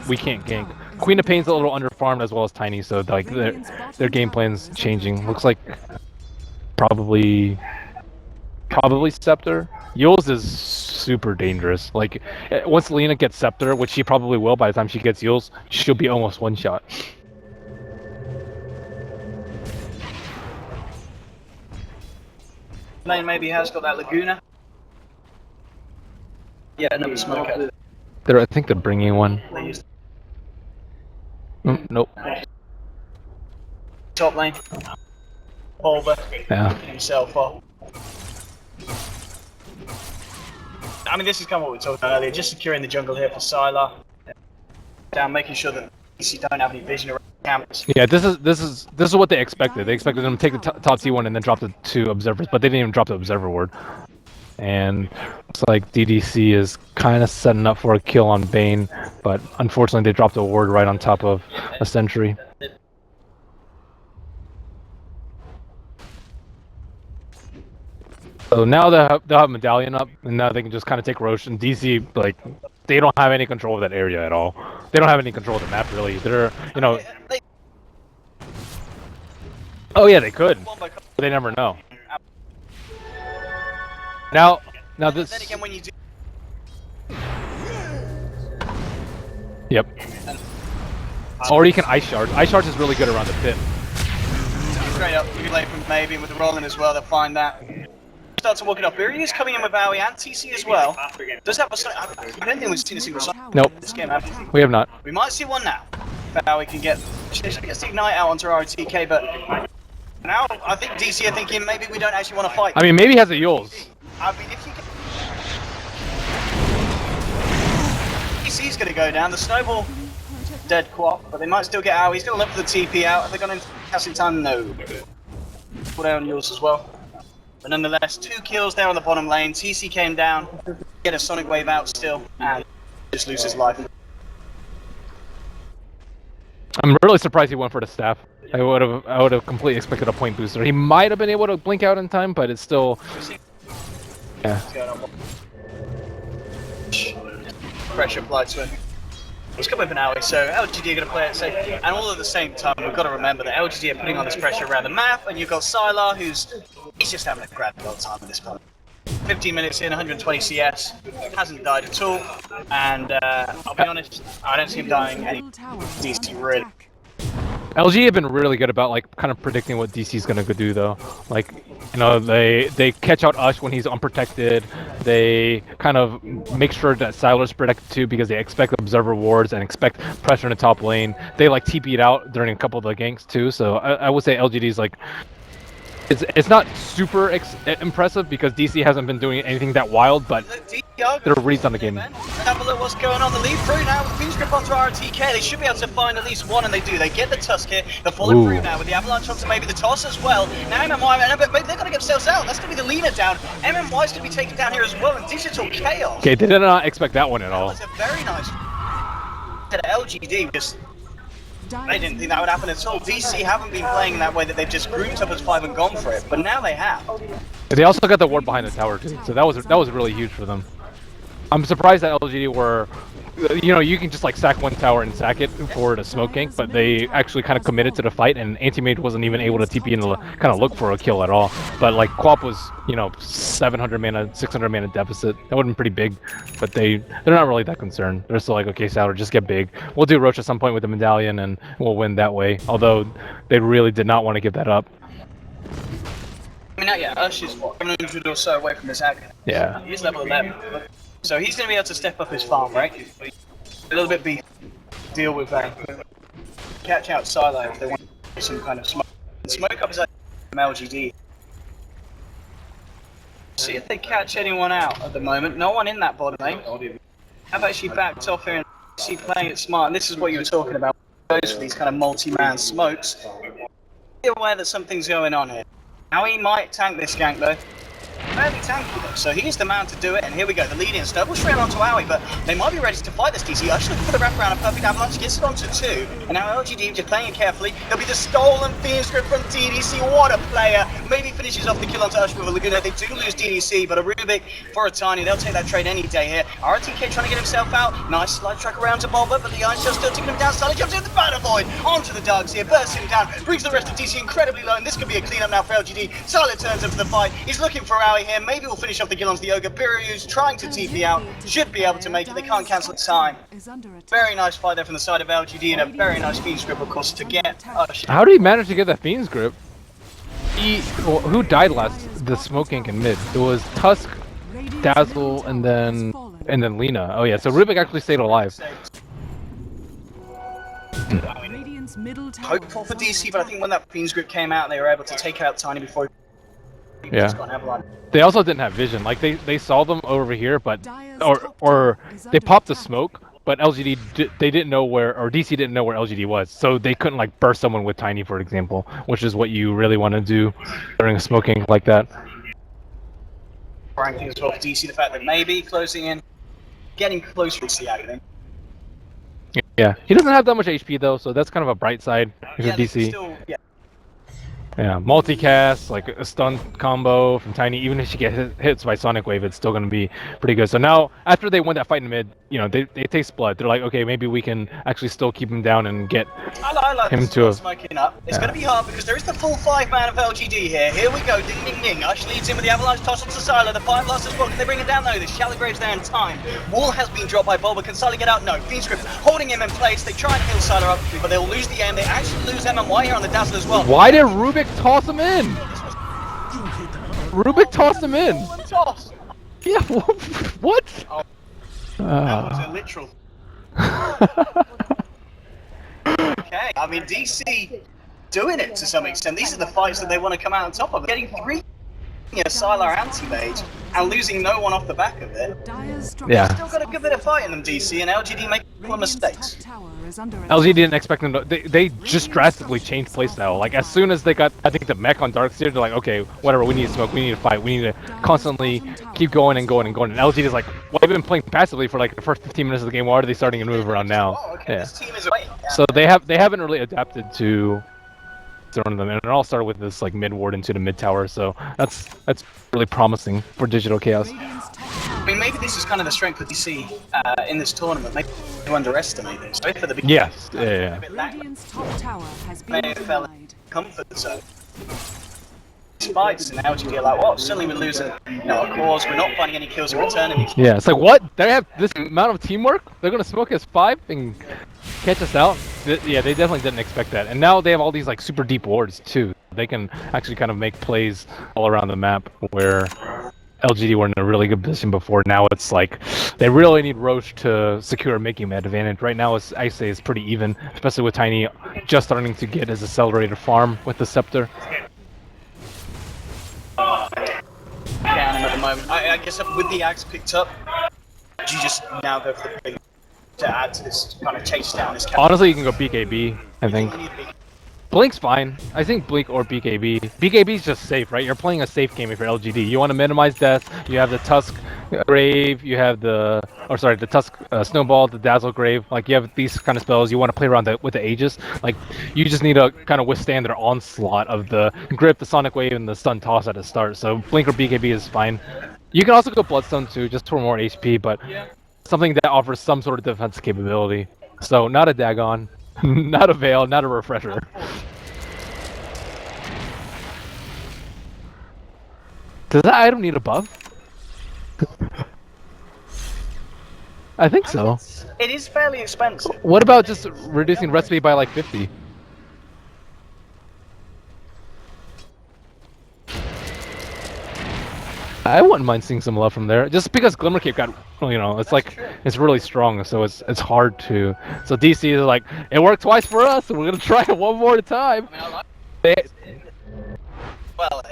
[SPEAKER 1] we can't gank. Queen of Pain's a little underfarmed as well as Tiny, so like their game plan's changing. Looks like probably Scepter. Yule's is super dangerous. Like once Lena gets Scepter, which she probably will by the time she gets Yule's, she'll be almost one shot.
[SPEAKER 2] Lane maybe has got that Laguna. Yeah, another smoker.
[SPEAKER 1] I think they're bringing one.
[SPEAKER 2] They used
[SPEAKER 1] Nope.
[SPEAKER 2] top lane. Over
[SPEAKER 1] Yeah.
[SPEAKER 2] himself up. I mean, this is kind of what we were talking about earlier. Just securing the jungle here for Sylar. Down, making sure that DC don't have any vision around campus.
[SPEAKER 1] Yeah, this is what they expected. They expected them to take the top T1 and then drop the 2 observers, but they didn't even drop the observer ward. And it's like DDC is kind of setting up for a kill on Bane, but unfortunately they dropped a ward right on top of a sentry. So now they'll have Medallion up, and now they can just kind of take Roche. And DC, like, they don't have any control of that area at all. They don't have any control of the map, really. They're, oh yeah, they could, but they never know. Now this.
[SPEAKER 2] Then again, when you do.
[SPEAKER 1] Yep. Or you can Ice Shard. Ice Shard is really good around the pit.
[SPEAKER 2] Straight up, you late from maybe with the rolling as well, they'll find that. Starts to walk it up here. He is coming in with Bowie and TC as well. Does have a I don't think we've seen a single shot
[SPEAKER 1] Nope.
[SPEAKER 2] this game, have we?
[SPEAKER 1] We have not.
[SPEAKER 2] We might see one now. Bowie can get the Ignite out onto RTK, but now I think DC are thinking maybe we don't actually want to fight.
[SPEAKER 1] I mean, maybe he has a Yules.
[SPEAKER 2] I mean, if you can... DC's going to go down. The Snowball dead quap, but they might still get out. He's going to look for the TP out. Have they gone into casting time? No. Put down yours as well. But nonetheless, 2 kills there on the bottom lane. TC came down, get a Sonic Wave out still, and just lose his life.
[SPEAKER 1] I'm really surprised he went for the staff. I would have completely expected a point booster. He might have been able to blink out in time, but it's still. Yeah.
[SPEAKER 2] Pressure applied to him. It's coming up an hour, so LGD are going to play it safe. And all at the same time, we've got to remember that LGD are putting on this pressure around the map, and you've got Sylar, he's just having a grand old time at this point. 15 minutes in, 120 CS, hasn't died at all, and I'll be honest, I don't see him dying any DC really.
[SPEAKER 1] LG have been really good about like kind of predicting what DC's gonna go do though. Like, they catch out Ush when he's unprotected. They kind of make sure that Sylar's protected too because they expect observer wards and expect pressure in the top lane. They like TP'd out during a couple of the ganks too. So I would say LGD's like. It's not super impressive because DC hasn't been doing anything that wild, but they're reads on the game.
[SPEAKER 2] Have a look what's going on. The lead through now with the Fiend Grip onto RTK. They should be able to find at least one, and they do. They get the Tusk here. They're falling through now with the Avalanche onto maybe the Toss as well. Now MMY, but they're going to get themselves out. That's going to be the Lena down. MMY's going to be taken down here as well, and Digital Chaos.
[SPEAKER 1] Okay, they did not expect that one at all.
[SPEAKER 2] That was a very nice. LGD just They didn't think that would happen at all. DC haven't been playing in that way that they've just grouped up as 5 and gone for it, but now they have.
[SPEAKER 1] They also got the ward behind the tower too, so that was really huge for them. I'm surprised that LGD were, you know, you can just like sack one tower and sack it for the smoke gank, but they actually kind of committed to the fight, and Anti-Mage wasn't even able to TP and kind of look for a kill at all. But like Quap was, you know, 700 mana, 600 mana deficit. That would have been pretty big, but they're not really that concerned. They're still like, okay, Souter, just get big. We'll do Roach at some point with the medallion, and we'll win that way. Although they really did not want to give that up.
[SPEAKER 2] I mean, yeah, Ush is what, 700 or so away from his ag.
[SPEAKER 1] Yeah.
[SPEAKER 2] He's level 11. So he's going to be able to step up his farm, right? A little bit beef. Deal with catch out silo if they want some kind of smoke. Smoke up is like from LGD. See if they catch anyone out at the moment. No one in that bottom lane. I've actually backed off here and see playing it smart. And this is what you were talking about. Goes for these kind of multi-man smokes. Be aware that something's going on here. Now he might tank this gank though. Fairly tanky though, so he's the man to do it, and here we go, the lead in double straight onto Owie, but they might be ready to fight this DC. Ush looking for the wraparound, a perfect avalanche, gets it onto 2, and now LGD just playing it carefully. There'll be the stolen Fiend script from DDC, what a player! Maybe finishes off the kill onto Ush with a Laguna. They do lose DDC, but a Rubik for a Tiny, they'll take that trade any day here. RTK trying to get himself out, nice slide track around to Bulba, but the Iron Shell still taking him down. Sally jumps in the Battle Void, onto the Dogs here, bursts him down, brings the rest of DC incredibly low, and this could be a cleanup now for LGD. Silent turns up for the fight, he's looking for Owie here, maybe we'll finish off the kill onto the Ogre. Biryu's trying to TP out, should be able to make it, they can't cancel time. Very nice fight there from the side of LGD, and a very nice Fiend's grip of course to get Ush.
[SPEAKER 1] How did he manage to get that Fiend's grip? Well, who died last? The smoke gank in mid. It was Tusk, Dazzle, and then Lina. Oh yeah, so Rubik actually stayed alive.
[SPEAKER 2] Hopeful for DC, but I think when that Fiend's grip came out, they were able to take out Tiny before he
[SPEAKER 1] Yeah.
[SPEAKER 2] got an avalanche.
[SPEAKER 1] They also didn't have vision. Like they saw them over here, but or they popped the smoke, but LGD they didn't know where, or DC didn't know where LGD was, so they couldn't like burst someone with Tiny, for example, which is what you really want to do during a smoking like that.
[SPEAKER 2] Ranking as well for DC, the fact that maybe closing in, getting closer to the agony.
[SPEAKER 1] Yeah, he doesn't have that much HP though, so that's kind of a bright side if you're DC.
[SPEAKER 2] Still, yeah.
[SPEAKER 1] Yeah, multicast, like a stun combo from Tiny, even if she gets hits by Sonic Wave, it's still going to be pretty good. So now, after they won that fight in mid, you know, they taste blood. They're like, okay, maybe we can actually still keep him down and get
[SPEAKER 2] I like
[SPEAKER 1] him
[SPEAKER 2] this
[SPEAKER 1] to a...
[SPEAKER 2] smoking up. It's going to be hard because there is the full 5-man of LGD here. Here we go, ding ding ding. Ush leads in with the avalanche toss onto Silo. The Fire Blast as well. Can they bring it down though? The Shallow Grave's there in time. Wall has been dropped by Bulba. Can Silo get out? No. Fiend Script holding him in place. They try and heal Silo up, but they'll lose the aim. They actually lose MMY here on the Dazzle as well.
[SPEAKER 1] Why did Rubik toss him in? Rubik tossed him in.
[SPEAKER 2] Toss.
[SPEAKER 1] Yeah, what?
[SPEAKER 2] Oh, that was a literal. Okay, I mean DC doing it to some extent. These are the fights that they want to come out on top of. Getting 3 Sylar anti-mage and losing no one off the back of it.
[SPEAKER 1] Yeah.
[SPEAKER 2] Still got a good bit of fight in them, DC, and LGD make mistakes.
[SPEAKER 1] LG didn't expect them to. They just drastically changed playstyle. Like as soon as they got, I think, the mech on Darkseer, they're like, okay, whatever. We need to smoke. We need to fight. We need to constantly keep going and going and going. And LG is like, well, they've been playing passively for like the first 15 minutes of the game. Why are they starting to move around now?
[SPEAKER 2] Oh, okay.
[SPEAKER 1] Yeah.
[SPEAKER 2] This team is away.
[SPEAKER 1] So they haven't really adapted to throwing them, and it all started with this like mid ward into the mid tower. So that's really promising for Digital Chaos.
[SPEAKER 2] I mean, maybe this is kind of the strength of DC in this tournament. Maybe you underestimate this. Both for the beginning.
[SPEAKER 1] Yes. Yeah.
[SPEAKER 3] Radiant's top tower has been
[SPEAKER 2] May have felt
[SPEAKER 3] denied.
[SPEAKER 2] comfort zone. Fights and now you're like, well, suddenly we're losing, you know, our cause. We're not finding any kills in return. And
[SPEAKER 1] Yeah. It's like, what? They have this amount of teamwork? They're gonna smoke us 5 and catch us out? Yeah, they definitely didn't expect that. And now they have all these like super deep wards too. They can actually kind of make plays all around the map where LGD were in a really good position before. Now it's like they really need Roche to secure making that advantage. Right now, I say it's pretty even, especially with Tiny just starting to get his accelerated farm with the Scepter.
[SPEAKER 2] down him at the moment. I guess with the axe picked up, you just now go for the big to add to this kind of chase down this.
[SPEAKER 1] Honestly, you can go BKB, I think. Blink's fine. I think Blink or BKB. BKB's just safe, right? You're playing a safe game if you're LGD. You want to minimize death. You have the Tusk Grave. You have the, the Tusk Snowball, the Dazzle Grave. Like you have these kind of spells. You want to play around with the Aegis. Like you just need to kind of withstand their onslaught of the Grip, the Sonic Wave, and the Stun Toss at the start. So Blink or BKB is fine. You can also go Bloodstone too, just for more HP, but something that offers some sort of defense capability. So not a Dagon. Not a Veil, not a Refresher. Does that item need a buff? I think so.
[SPEAKER 2] It is fairly expensive.
[SPEAKER 1] What about just reducing recipe by like 50? I wouldn't mind seeing some love from there, just because Glimmer Cape got, it's like it's really strong, so it's hard to. So DC is like, it worked twice for us, so we're gonna try it one more time.
[SPEAKER 2] Well,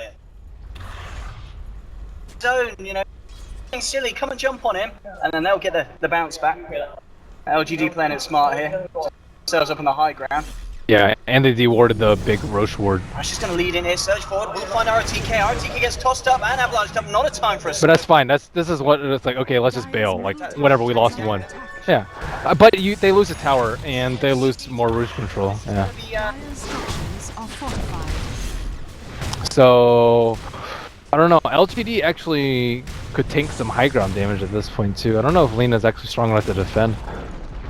[SPEAKER 2] zone, being silly, come and jump on him, and then they'll get the bounce back. LGD playing it smart here, themselves up on the high ground.
[SPEAKER 1] Yeah, and they dewarded the big Roche ward.
[SPEAKER 2] Rush is going to lead in here, surge forward, we'll find RTK. RTK gets tossed up and avalanched up, not a time for us.
[SPEAKER 1] But that's fine. This is what it's like. Okay, let's just bail. Like whatever, we lost one. Yeah, but they lose a tower and they lose more Roche control. Yeah. So I don't know. LGD actually could tank some high ground damage at this point too. I don't know if Lena's actually strong enough to defend,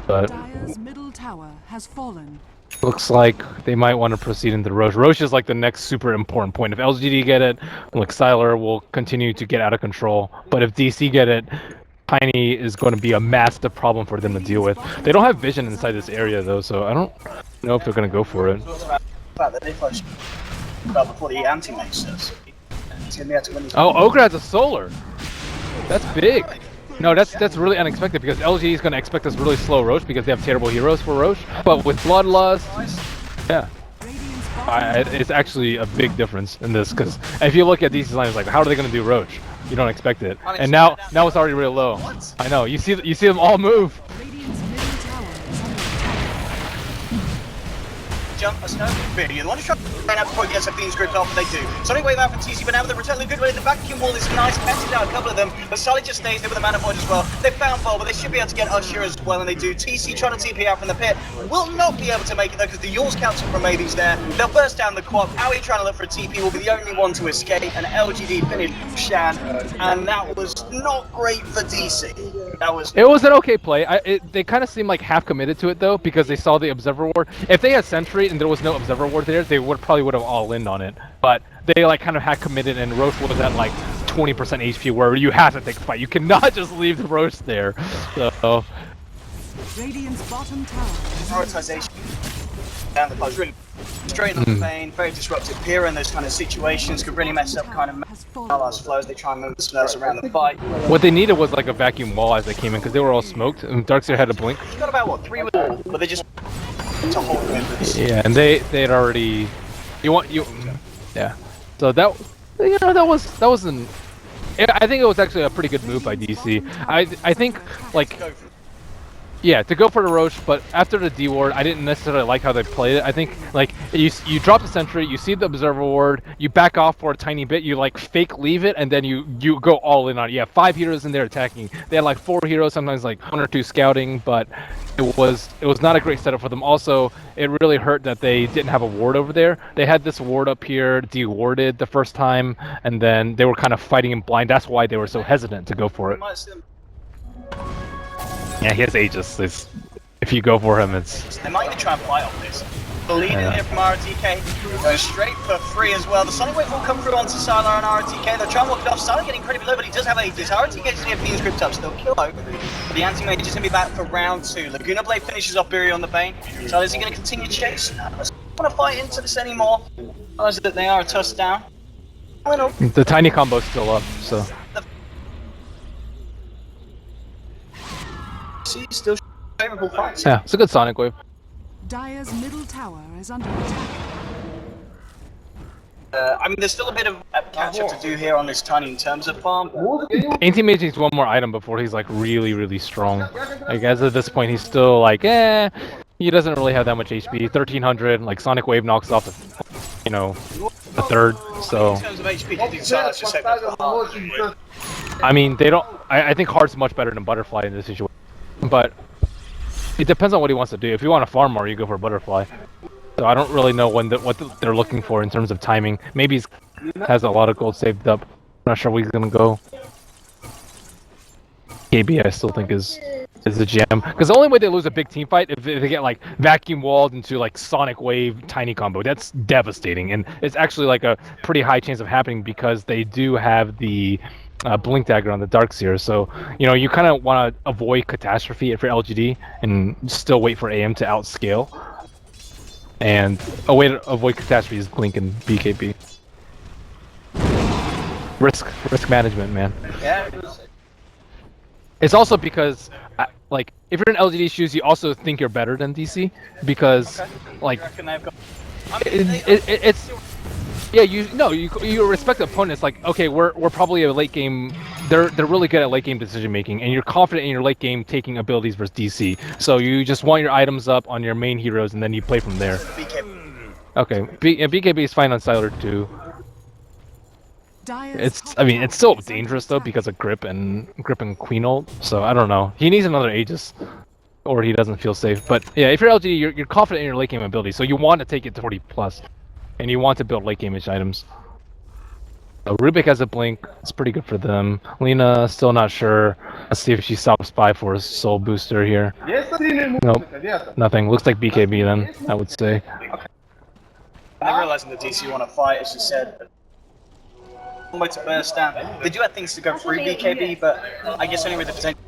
[SPEAKER 1] but
[SPEAKER 3] Dire's middle tower has fallen.
[SPEAKER 1] looks like they might want to proceed into Roche. Roche is like the next super important point. If LGD get it, like Sylar will continue to get out of control. But if DC get it, Tiny is going to be a massive problem for them to deal with. They don't have vision inside this area though, so I don't know if they're going to go for it.
[SPEAKER 2] Before the anti-mage does.
[SPEAKER 1] Oh, Ogre has a solar. That's big. No, that's really unexpected because LG is going to expect us really slow Roche because they have terrible heroes for Roche. But with Bloodlust, yeah, it's actually a big difference in this because if you look at these designs, like how are they going to do Roche? You don't expect it, and now it's already real low. I know. You see them all move.
[SPEAKER 2] Jump a snow. Really, the one who's trying to run out before he gets a Fiend's Grip off, they do. Sonic Wave out from TC, but now with the return, good way. The vacuum wall is nice, petted out a couple of them, but Solid just stays there with the mana void as well. They found Vol, but they should be able to get Usher as well, and they do. TC trying to TP out from the pit. Will not be able to make it though, because the Yaws Council from Maybes there. They'll burst down the quad. Aoi trying to look for a TP will be the only one to escape, and LGD finished Shan, and that was not great for DC.
[SPEAKER 1] It was an okay play. They kind of seemed like half committed to it though, because they saw the Observer Ward. If they had Sentry and there was no Observer Ward there, they probably would have all in on it. But they like kind of had committed, and Roche was at like 20% HP, where you have to take the fight. You cannot just leave the Roche there. So.
[SPEAKER 3] Radiant's bottom tower.
[SPEAKER 2] Prioritization. Down the pulse, really straight in the vein, very disruptive here in those kind of situations, could really mess up kind of Malar's flows. They try and move the smurfs around the fight.
[SPEAKER 1] What they needed was like a vacuum wall as they came in, because they were all smoked, and Darkseer had to blink.
[SPEAKER 2] You got about what, 3 with all, but they just to hold them in this.
[SPEAKER 1] Yeah, and they had already. Yeah. So that wasn't. I think it was actually a pretty good move by DC. I think like. Yeah, to go for the Roche, but after the D ward, I didn't necessarily like how they played it. I think like you drop the sentry, you see the Observer Ward, you back off for a tiny bit, you like fake leave it, and then you go all in on it. You have 5 heroes in there attacking. They had like 4 heroes, sometimes like 1 or 2 scouting, but it was not a great setup for them. Also, it really hurt that they didn't have a ward over there. They had this ward up here de-warded the first time, and then they were kind of fighting in blind. That's why they were so hesitant to go for it. Yeah, he has Aegis. If you go for him, it's...
[SPEAKER 2] They might even try and fight off this. The lead in here from RTK, going straight for free as well. The Sonic Wave will come through onto Sylar and RTK. They'll try and walk it off. Sylar getting incredibly low, but he does have Aegis. RTK doesn't have Fiend's Grip up, so they'll kill out. The anti-mage is going to be back for round 2. Laguna Blade finishes off Buri on the Bane. So is he going to continue chase? I don't want to fight into this anymore. Realize that they are a toss down.
[SPEAKER 1] The tiny combo's still up, so...
[SPEAKER 2] Still favorable fights.
[SPEAKER 1] Yeah, it's a good Sonic Wave.
[SPEAKER 3] Dire's middle tower is under attack.
[SPEAKER 2] I mean, there's still a bit of catch-up to do here on this Tiny in terms of farm.
[SPEAKER 1] Anti-Mage needs 1 more item before he's like really, really strong. Like as of this point, he's still like, He doesn't really have that much HP. 1300, like Sonic Wave knocks off a third. So
[SPEAKER 2] In terms of HP, do you think Silas just opened up the heart?
[SPEAKER 1] I mean, they don't. I think Heart's much better than Butterfly in this situation, but it depends on what he wants to do. If you want to farm more, you go for Butterfly. So I don't really know what they're looking for in terms of timing. Maybe he has a lot of gold saved up. I'm not sure where he's gonna go. KB, I still think is the gem, because the only way they lose a big team fight if they get like vacuum walled into like Sonic Wave tiny combo. That's devastating, and it's actually like a pretty high chance of happening because they do have the Blink Dagger on the Darkseer. So you kind of want to avoid catastrophe if you're LGD and still wait for AM to outscale. And a way to avoid catastrophe is Blink and BKB. Risk management, man.
[SPEAKER 2] Yeah.
[SPEAKER 1] It's also because, like, if you're in LGD shoes, you also think you're better than DC because, like, it's yeah. You respect the opponent. It's like, okay, we're probably a late game. They're really good at late game decision making, and you're confident in your late game taking abilities versus DC. So you just want your items up on your main heroes, and then you play from there. Okay, BKB is fine on Siler too. I mean, it's still dangerous though because of grip and Queen ult. So I don't know. He needs another Aegis, or he doesn't feel safe. But yeah, if you're LGD, you're confident in your late game ability, so you want to take it to 40+, and you want to build late game-ish items. So Rubik has a blink. It's pretty good for them. Lena still not sure. Let's see if she stops by for a soul booster here. Nope, nothing. Looks like BKB then, I would say.
[SPEAKER 2] I'm realizing the DC want to fight, as you said. One way to burst down. They do have things to go through BKB, but I guess only with the potential.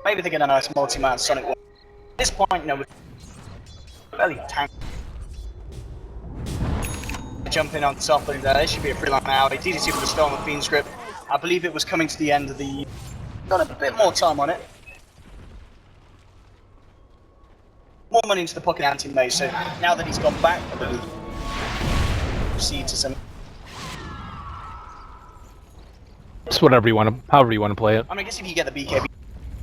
[SPEAKER 2] Maybe they get a nice multi-man Sonic Wave. At this point, with fairly tank. Jumping on top, and it should be a free line now. DDC with the Storm of Fiend script. I believe it was coming to the end of the. Got a bit more time on it. More money into the pocket anti-May, so now that he's gone back, I believe. Proceed to some.
[SPEAKER 1] Just however you want to play it.
[SPEAKER 2] I mean, I guess if you get the BKB,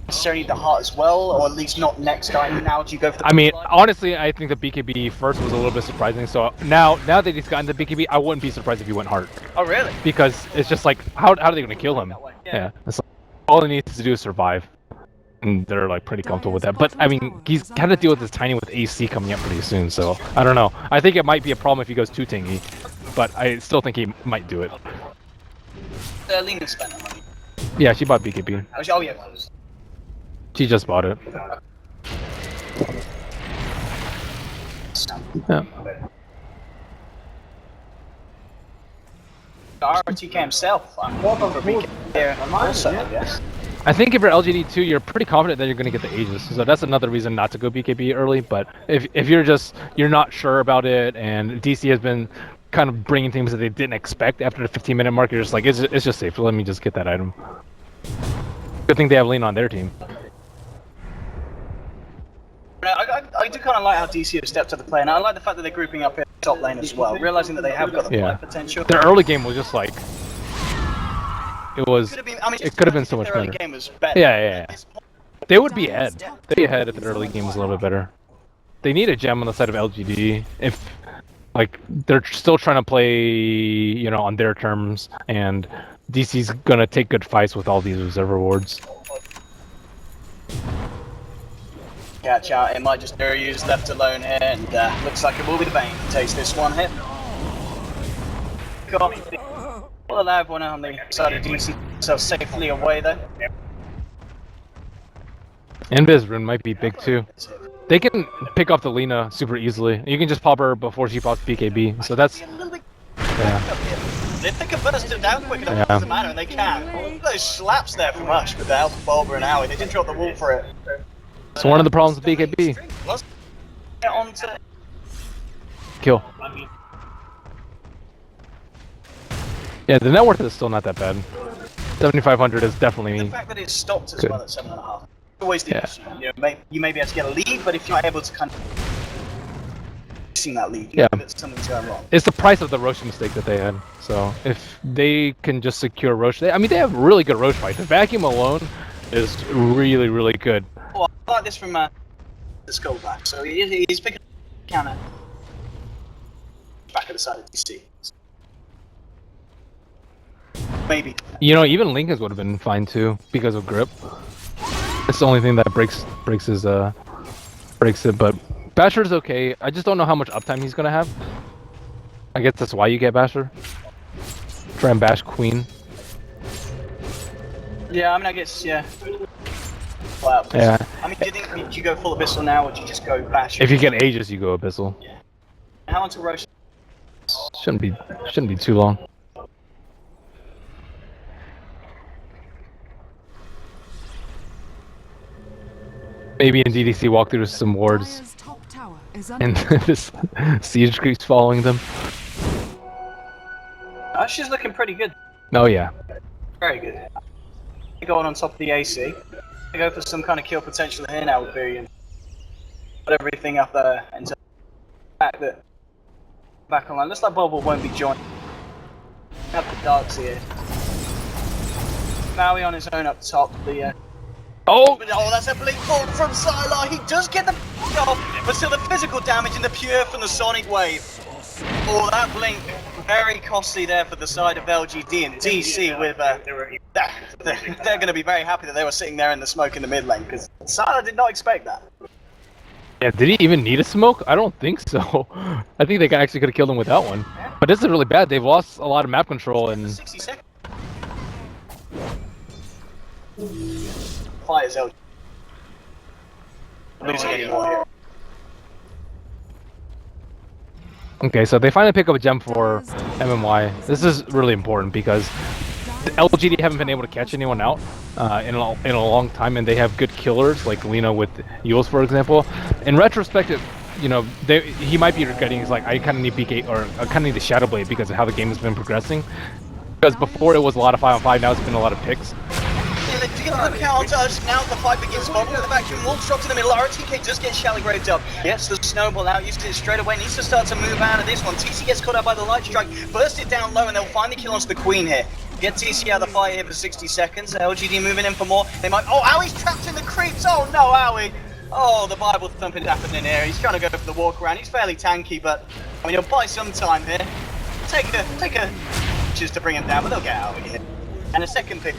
[SPEAKER 2] necessarily the heart as well, or at least not next time. Now do you go for the?
[SPEAKER 1] I mean, honestly, I think the BKB first was a little bit surprising. So now that he's gotten the BKB, I wouldn't be surprised if he went heart.
[SPEAKER 2] Oh really?
[SPEAKER 1] Because it's just like, how are they going to kill him? Yeah. It's like, all he needs to do is survive, and they're like pretty comfortable with that. But I mean, he's got to deal with this tiny with AC coming up pretty soon. So I don't know. I think it might be a problem if he goes too tanky, but I still think he might do it.
[SPEAKER 2] Lena spent that money.
[SPEAKER 1] Yeah, she bought BKB.
[SPEAKER 2] Oh yeah.
[SPEAKER 1] She just bought it. Yeah.
[SPEAKER 2] The RTK himself. Also, I guess.
[SPEAKER 1] I think if you're LGD2, you're pretty confident that you're going to get the Aegis. So that's another reason not to go BKB early. But if you're not sure about it, and DC has been kind of bringing things that they didn't expect after the 15-minute mark, you're just like, it's just safe. So let me just get that item. Good thing they have Lena on their team.
[SPEAKER 2] I do kind of like how DC have stepped up the play, and I like the fact that they're grouping up in the top lane as well, realizing that they have got the play potential.
[SPEAKER 1] Their early game was just like, it could have been so much better.
[SPEAKER 2] Game was better.
[SPEAKER 1] Yeah. They would be ahead. They'd be ahead if the early game was a little bit better. They need a gem on the side of LGD. If like they're still trying to play, on their terms, and DC's gonna take good fights with all these observer wards.
[SPEAKER 2] Catch out, it might just use left alone here, and looks like it will be the Bane who takes this one hit. Well, alive one on the side of DC, so safely away there.
[SPEAKER 1] Invis rune might be big too. They can pick up the Lena super easily. You can just pop her before she pops BKB, so that's.
[SPEAKER 2] If they can burst it down quick enough, it doesn't matter, and they can. Those slaps there from Ush with the Alpha Bulber and Owie, they didn't drop the wall for it.
[SPEAKER 1] So one of the problems with BKB.
[SPEAKER 2] Let's get on to
[SPEAKER 1] Kill. Yeah, the net worth is still not that bad. 7,500 is definitely.
[SPEAKER 2] The fact that it's stopped as
[SPEAKER 1] good.
[SPEAKER 2] well at 7.5. Always the issue. You may be able to get a lead, but if you're not able to kind of missing that lead, something's going wrong.
[SPEAKER 1] It's the price of the Roche mistake that they had. So if they can just secure Roche, they have really good Roche fight. The vacuum alone is really, really good.
[SPEAKER 2] Oh, I like this from the skull back. So he's picking up counter back at the side of DC. Maybe.
[SPEAKER 1] You know, even Lincoln's would have been fine too because of grip. It's the only thing that breaks it. But Basher's okay. I just don't know how much uptime he's gonna have. I guess that's why you get Basher. Try and bash Queen.
[SPEAKER 2] Yeah, I mean, I guess, yeah. Wow.
[SPEAKER 1] Yeah.
[SPEAKER 2] I mean, do you think you go full Abyssal now, or do you just go bash?
[SPEAKER 1] If you get Aegis, you go Abyssal.
[SPEAKER 2] Yeah. How long to Roche?
[SPEAKER 1] Shouldn't be too long. Maybe in DDC walk through some wards,
[SPEAKER 3] Dire's top tower is under
[SPEAKER 1] and this siege creeps following them.
[SPEAKER 2] She's looking pretty good.
[SPEAKER 1] Oh yeah.
[SPEAKER 2] Very good. Going on top of the AC. I go for some kind of kill potential here now with Virion. Put everything up there and the fact that back online. Looks like Bubble won't be joined. Have the darks here. Maui on his own up top. The
[SPEAKER 1] Oh!
[SPEAKER 2] oh, that's a blink forward from Sylar. He does get the off, but still the physical damage and the pure from the Sonic Wave. Oh, that blink very costly there for the side of LGD and DC with they're going to be very happy that they were sitting there in the smoke in the mid lane because Sylar did not expect that.
[SPEAKER 1] Yeah, did he even need a smoke? I don't think so. I think they actually could have killed him without one. But this is really bad. They've lost a lot of map control and
[SPEAKER 2] 60 seconds. Fires LGD. Losing anymore here.
[SPEAKER 1] okay, so they finally pick up a gem for MMY. This is really important because the LGD haven't been able to catch anyone out in a long time, and they have good killers like Lena with Yules, for example. In retrospect, you know, he might be regretting. He's like, I kind of need BK or I kind of need the Shadow Blade because of how the game has been progressing. Because before it was a lot of 5-on-5, now it's been a lot of picks.
[SPEAKER 2] Yeah, they get the counter, now the fight begins. Bobble with the vacuum wolf dropped in the middle. RTK does get Shallow Graved up. Yes, the snowball out, used it straight away, needs to start to move out of this one. TC gets caught out by the light strike, burst it down low, and they'll find the kill onto the Queen here. Get TC out of the fight here for 60 seconds. LGD moving in for more. They might. Oh, Owie's trapped in the creeps. Oh no, Owie. Oh, the Bible thumping happening here. He's trying to go for the walk around. He's fairly tanky, but I mean, he'll buy some time here. Take a just to bring him down, but they'll get Owie here. And a second pick.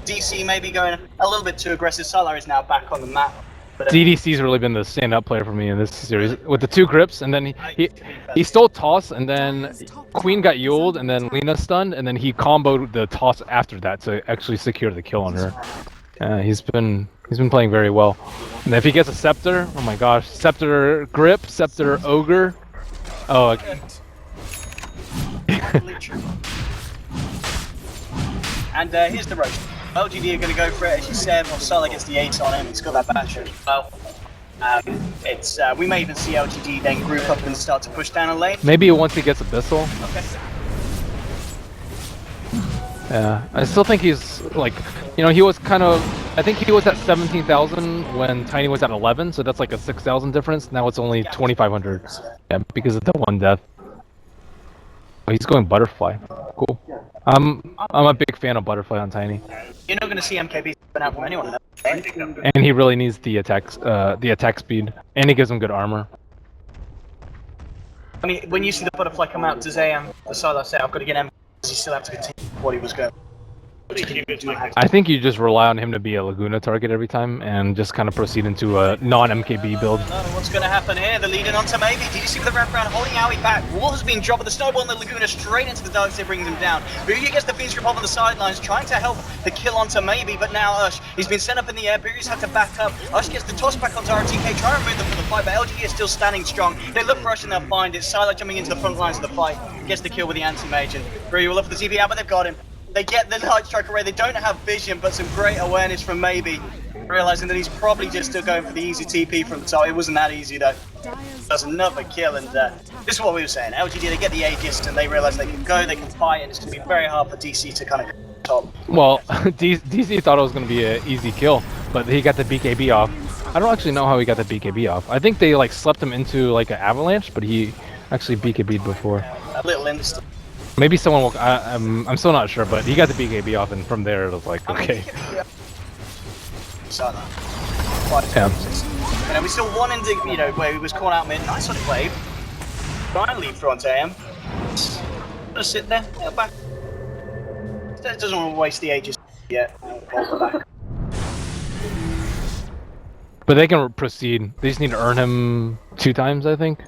[SPEAKER 2] DC may be going a little bit too aggressive. Sylar is now back on the map. But,
[SPEAKER 1] DDC's really been the stand-up player for me in this series with the 2 grips, and then he stole toss, and then Queen got Yuled, and then Lena stunned, and then he comboed the toss after that to actually secure the kill on her. He's been playing very well. And if he gets a scepter, oh my gosh, scepter grip, scepter ogre. Oh.
[SPEAKER 2] And here's the roach. LGD are going to go for it, as you said. Well, Sylar gets the 8 on him. He's got that basher as well. We may even see LGD then group up and start to push down a lane.
[SPEAKER 1] Maybe once he gets Abyssal.
[SPEAKER 2] Okay.
[SPEAKER 1] Yeah, I still think he's like, you know, he was kind of. I think he was at 17,000 when Tiny was at 11, so that's like a 6,000 difference. Now it's only 2,500. Yeah, because of the 1 death. Oh, he's going Butterfly. Cool. I'm a big fan of Butterfly on Tiny.
[SPEAKER 2] You're not going to see MKB spin out from anyone.
[SPEAKER 1] And he really needs the attack speed, and he gives him good armor.
[SPEAKER 2] I mean, when you see the Butterfly come out, does the Sylar say, I've got to get M, does he still have to continue what he was going?
[SPEAKER 1] I think you just rely on him to be a Laguna target every time, and just kind of proceed into a non-MKB build.
[SPEAKER 2] What's going to happen here? They're leading on to maybe. Did you see the wraparound holding Owie back? Wall has been dropped with the snowball and the Laguna straight into the dark, so it brings him down. Buria gets the Fiend Strip off on the sidelines, trying to help the kill onto maybe, but now Ush, he's been sent up in the air. Buria's had to back up. Ush gets the toss back onto RTK, trying to remove them from the fight, but LGD is still standing strong. They look for Ush and they'll find it. Sylar jumping into the front lines of the fight, gets the kill with the anti-mage, and Buria will look for the TV out, but they've got him. They get the Light Strike array. They don't have vision, but some great awareness from Maybe, realizing that he's probably just still going for the easy TP from the top. It wasn't that easy though. Does another kill, and this is what we were saying. LGD, they get the Aegis, and they realize they can go, they can fight, and it's going to be very hard for DC to kind of top.
[SPEAKER 1] Well, DC thought it was going to be an easy kill, but he got the BKB off. I don't actually know how he got the BKB off. I think they like slept him into like an avalanche, but he actually BKB'd before.
[SPEAKER 2] A little instant.
[SPEAKER 1] Maybe someone will. I'm still not sure, but he got the BKB off, and from there it was like, okay.
[SPEAKER 2] Yeah. You know, we saw one in the, you know, where he was caught out mid. Nice on the wave. Finally lead through onto him. Just sit there, back. Doesn't want to waste the ages yet. Back.
[SPEAKER 1] But they can proceed. They just need to earn him 2 times, I think.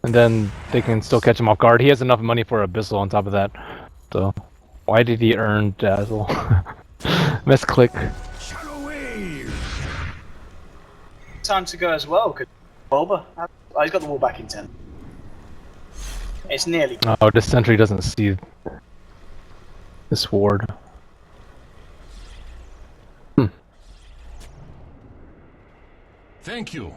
[SPEAKER 1] And then they can still catch him off guard. He has enough money for Abyssal on top of that. So, why did he earn Dazzle? Misclick.
[SPEAKER 2] Time to go as well, because Bulba, oh, he's got the wall back in 10. It's nearly.
[SPEAKER 1] Oh, this sentry doesn't see this ward.
[SPEAKER 4] Thank you.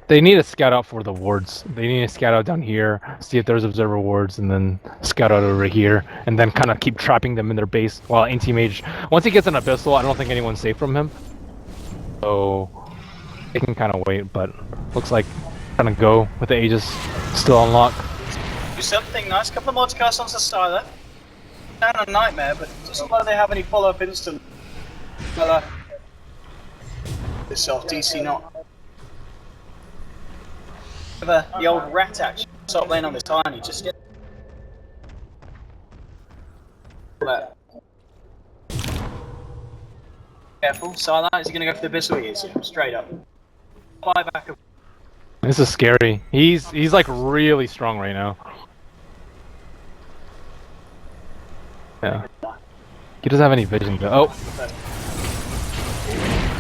[SPEAKER 1] They need to scout out for the wards. They need to scout out down here, see if there's observer wards, and then scout out over here, and then kind of keep trapping them in their base while Anti-Mage... Once he gets an Abyssal, I don't think anyone's safe from him. So... they can kind of wait, but looks like kind of go with the Aegis still unlocked.
[SPEAKER 2] Do something nice. Couple of more to cast onto Sylar. Not a nightmare, but it doesn't look like they have any follow-up instant. This off DC not. The old rat action. Stop laying on this tiny, just get. Careful, Sylar, is he going to go for the Abyssal? He is, yeah, straight up. Fly back.
[SPEAKER 1] This is scary. He's like really strong right now. Yeah. He doesn't have any vision though. Oh.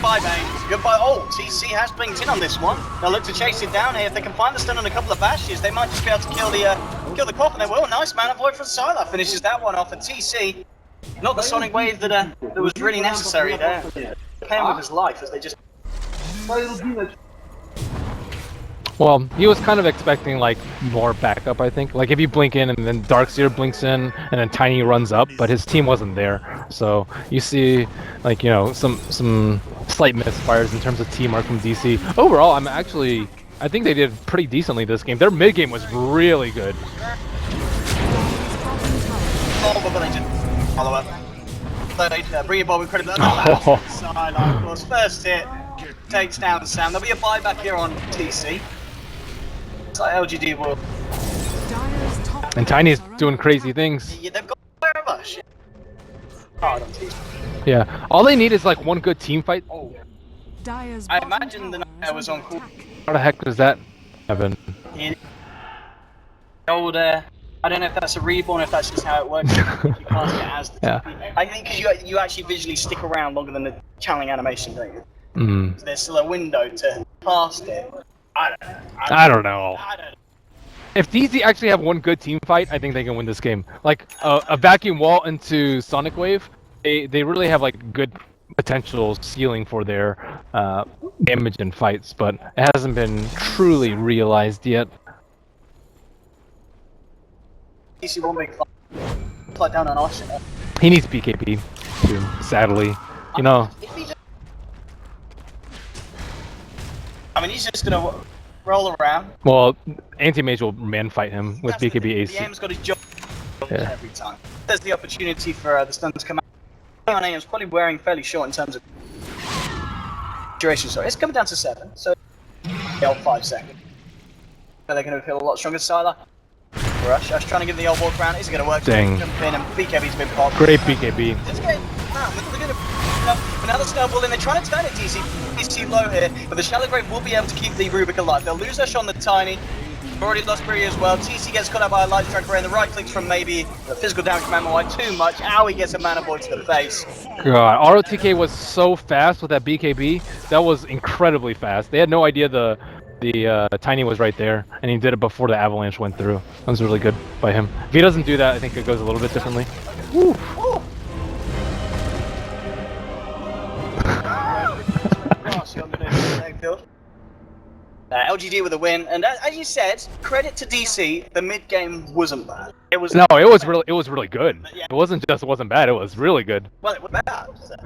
[SPEAKER 2] Bye, Bane. Goodbye. Oh, TC has blinked in on this one. They'll look to chase it down here. If they can find the stun on a couple of bashes, they might just be able to kill the Quaff, and they will. Nice mana void from Sylar. Finishes that one off. And TC, not the sonic wave that was really necessary there. Playing with his life as they just.
[SPEAKER 1] Well, he was kind of expecting like more backup, I think. Like if you blink in and then Darkseer blinks in and then Tiny runs up, but his team wasn't there. So you see like, you know, some slight misfires in terms of teamwork from DC. Overall, I think they did pretty decently this game. Their mid game was really good.
[SPEAKER 2] Oh, but they didn't follow up. Bring your ball with credit. Sideline, of course. First hit takes down Sam. There'll be a buyback here on TC. It's like LGD will.
[SPEAKER 1] And Tiny's doing crazy things.
[SPEAKER 2] Yeah, they've got wherever. Shit. Hard on TC.
[SPEAKER 1] Yeah, all they need is like one good team fight. Oh.
[SPEAKER 2] I imagine the night was on cool.
[SPEAKER 1] How the heck does that happen?
[SPEAKER 2] Old, I don't know if that's a reborn, if that's just how it works. You can't get as the TP. I think because you actually visually stick around longer than the channeling animation, don't you? So there's still a window to past it. I don't know.
[SPEAKER 1] If DC actually have one good team fight, I think they can win this game. Like a vacuum wall into Sonic Wave, they really have like good potential ceiling for their damage in fights, but it hasn't been truly realized yet.
[SPEAKER 2] DC won't make fly down on Archer.
[SPEAKER 1] He needs BKB too, sadly. You know.
[SPEAKER 2] I mean, he's just gonna roll around.
[SPEAKER 1] Well, Anti-Mage will man-fight him with BKB AC.
[SPEAKER 2] The AIM's got his job every time. There's the opportunity for the stuns to come out. On AIM's probably wearing fairly short in terms of duration. Sorry, it's coming down to 7, so 5 seconds. But they're going to feel a lot stronger. Sylar. Rush. I was trying to give the old walk around. Is it going to work?
[SPEAKER 1] Dang.
[SPEAKER 2] Jump in and BKB's been popped.
[SPEAKER 1] Great BKB.
[SPEAKER 2] Just getting another snowball in. They're trying to turn it DC low here, but the Shallow Grave will be able to keep the Rubik alive. They'll lose their shot on the Tiny. Already lost Bree as well. TC gets caught out by a light tracker and the right clicks from maybe the physical damage from Ammo too much. Owie gets a mana void to the face.
[SPEAKER 1] God, ROTK was so fast with that BKB. That was incredibly fast. They had no idea the Tiny was right there, and he did it before the avalanche went through. That was really good by him. If he doesn't do that, I think it goes a little bit differently. Woo.
[SPEAKER 2] LGD with a win, and as you said, credit to DC. The mid game wasn't bad. It was
[SPEAKER 1] it was really good.
[SPEAKER 2] Yeah.
[SPEAKER 1] It wasn't bad. It was really good.
[SPEAKER 2] Well, it was bad. So.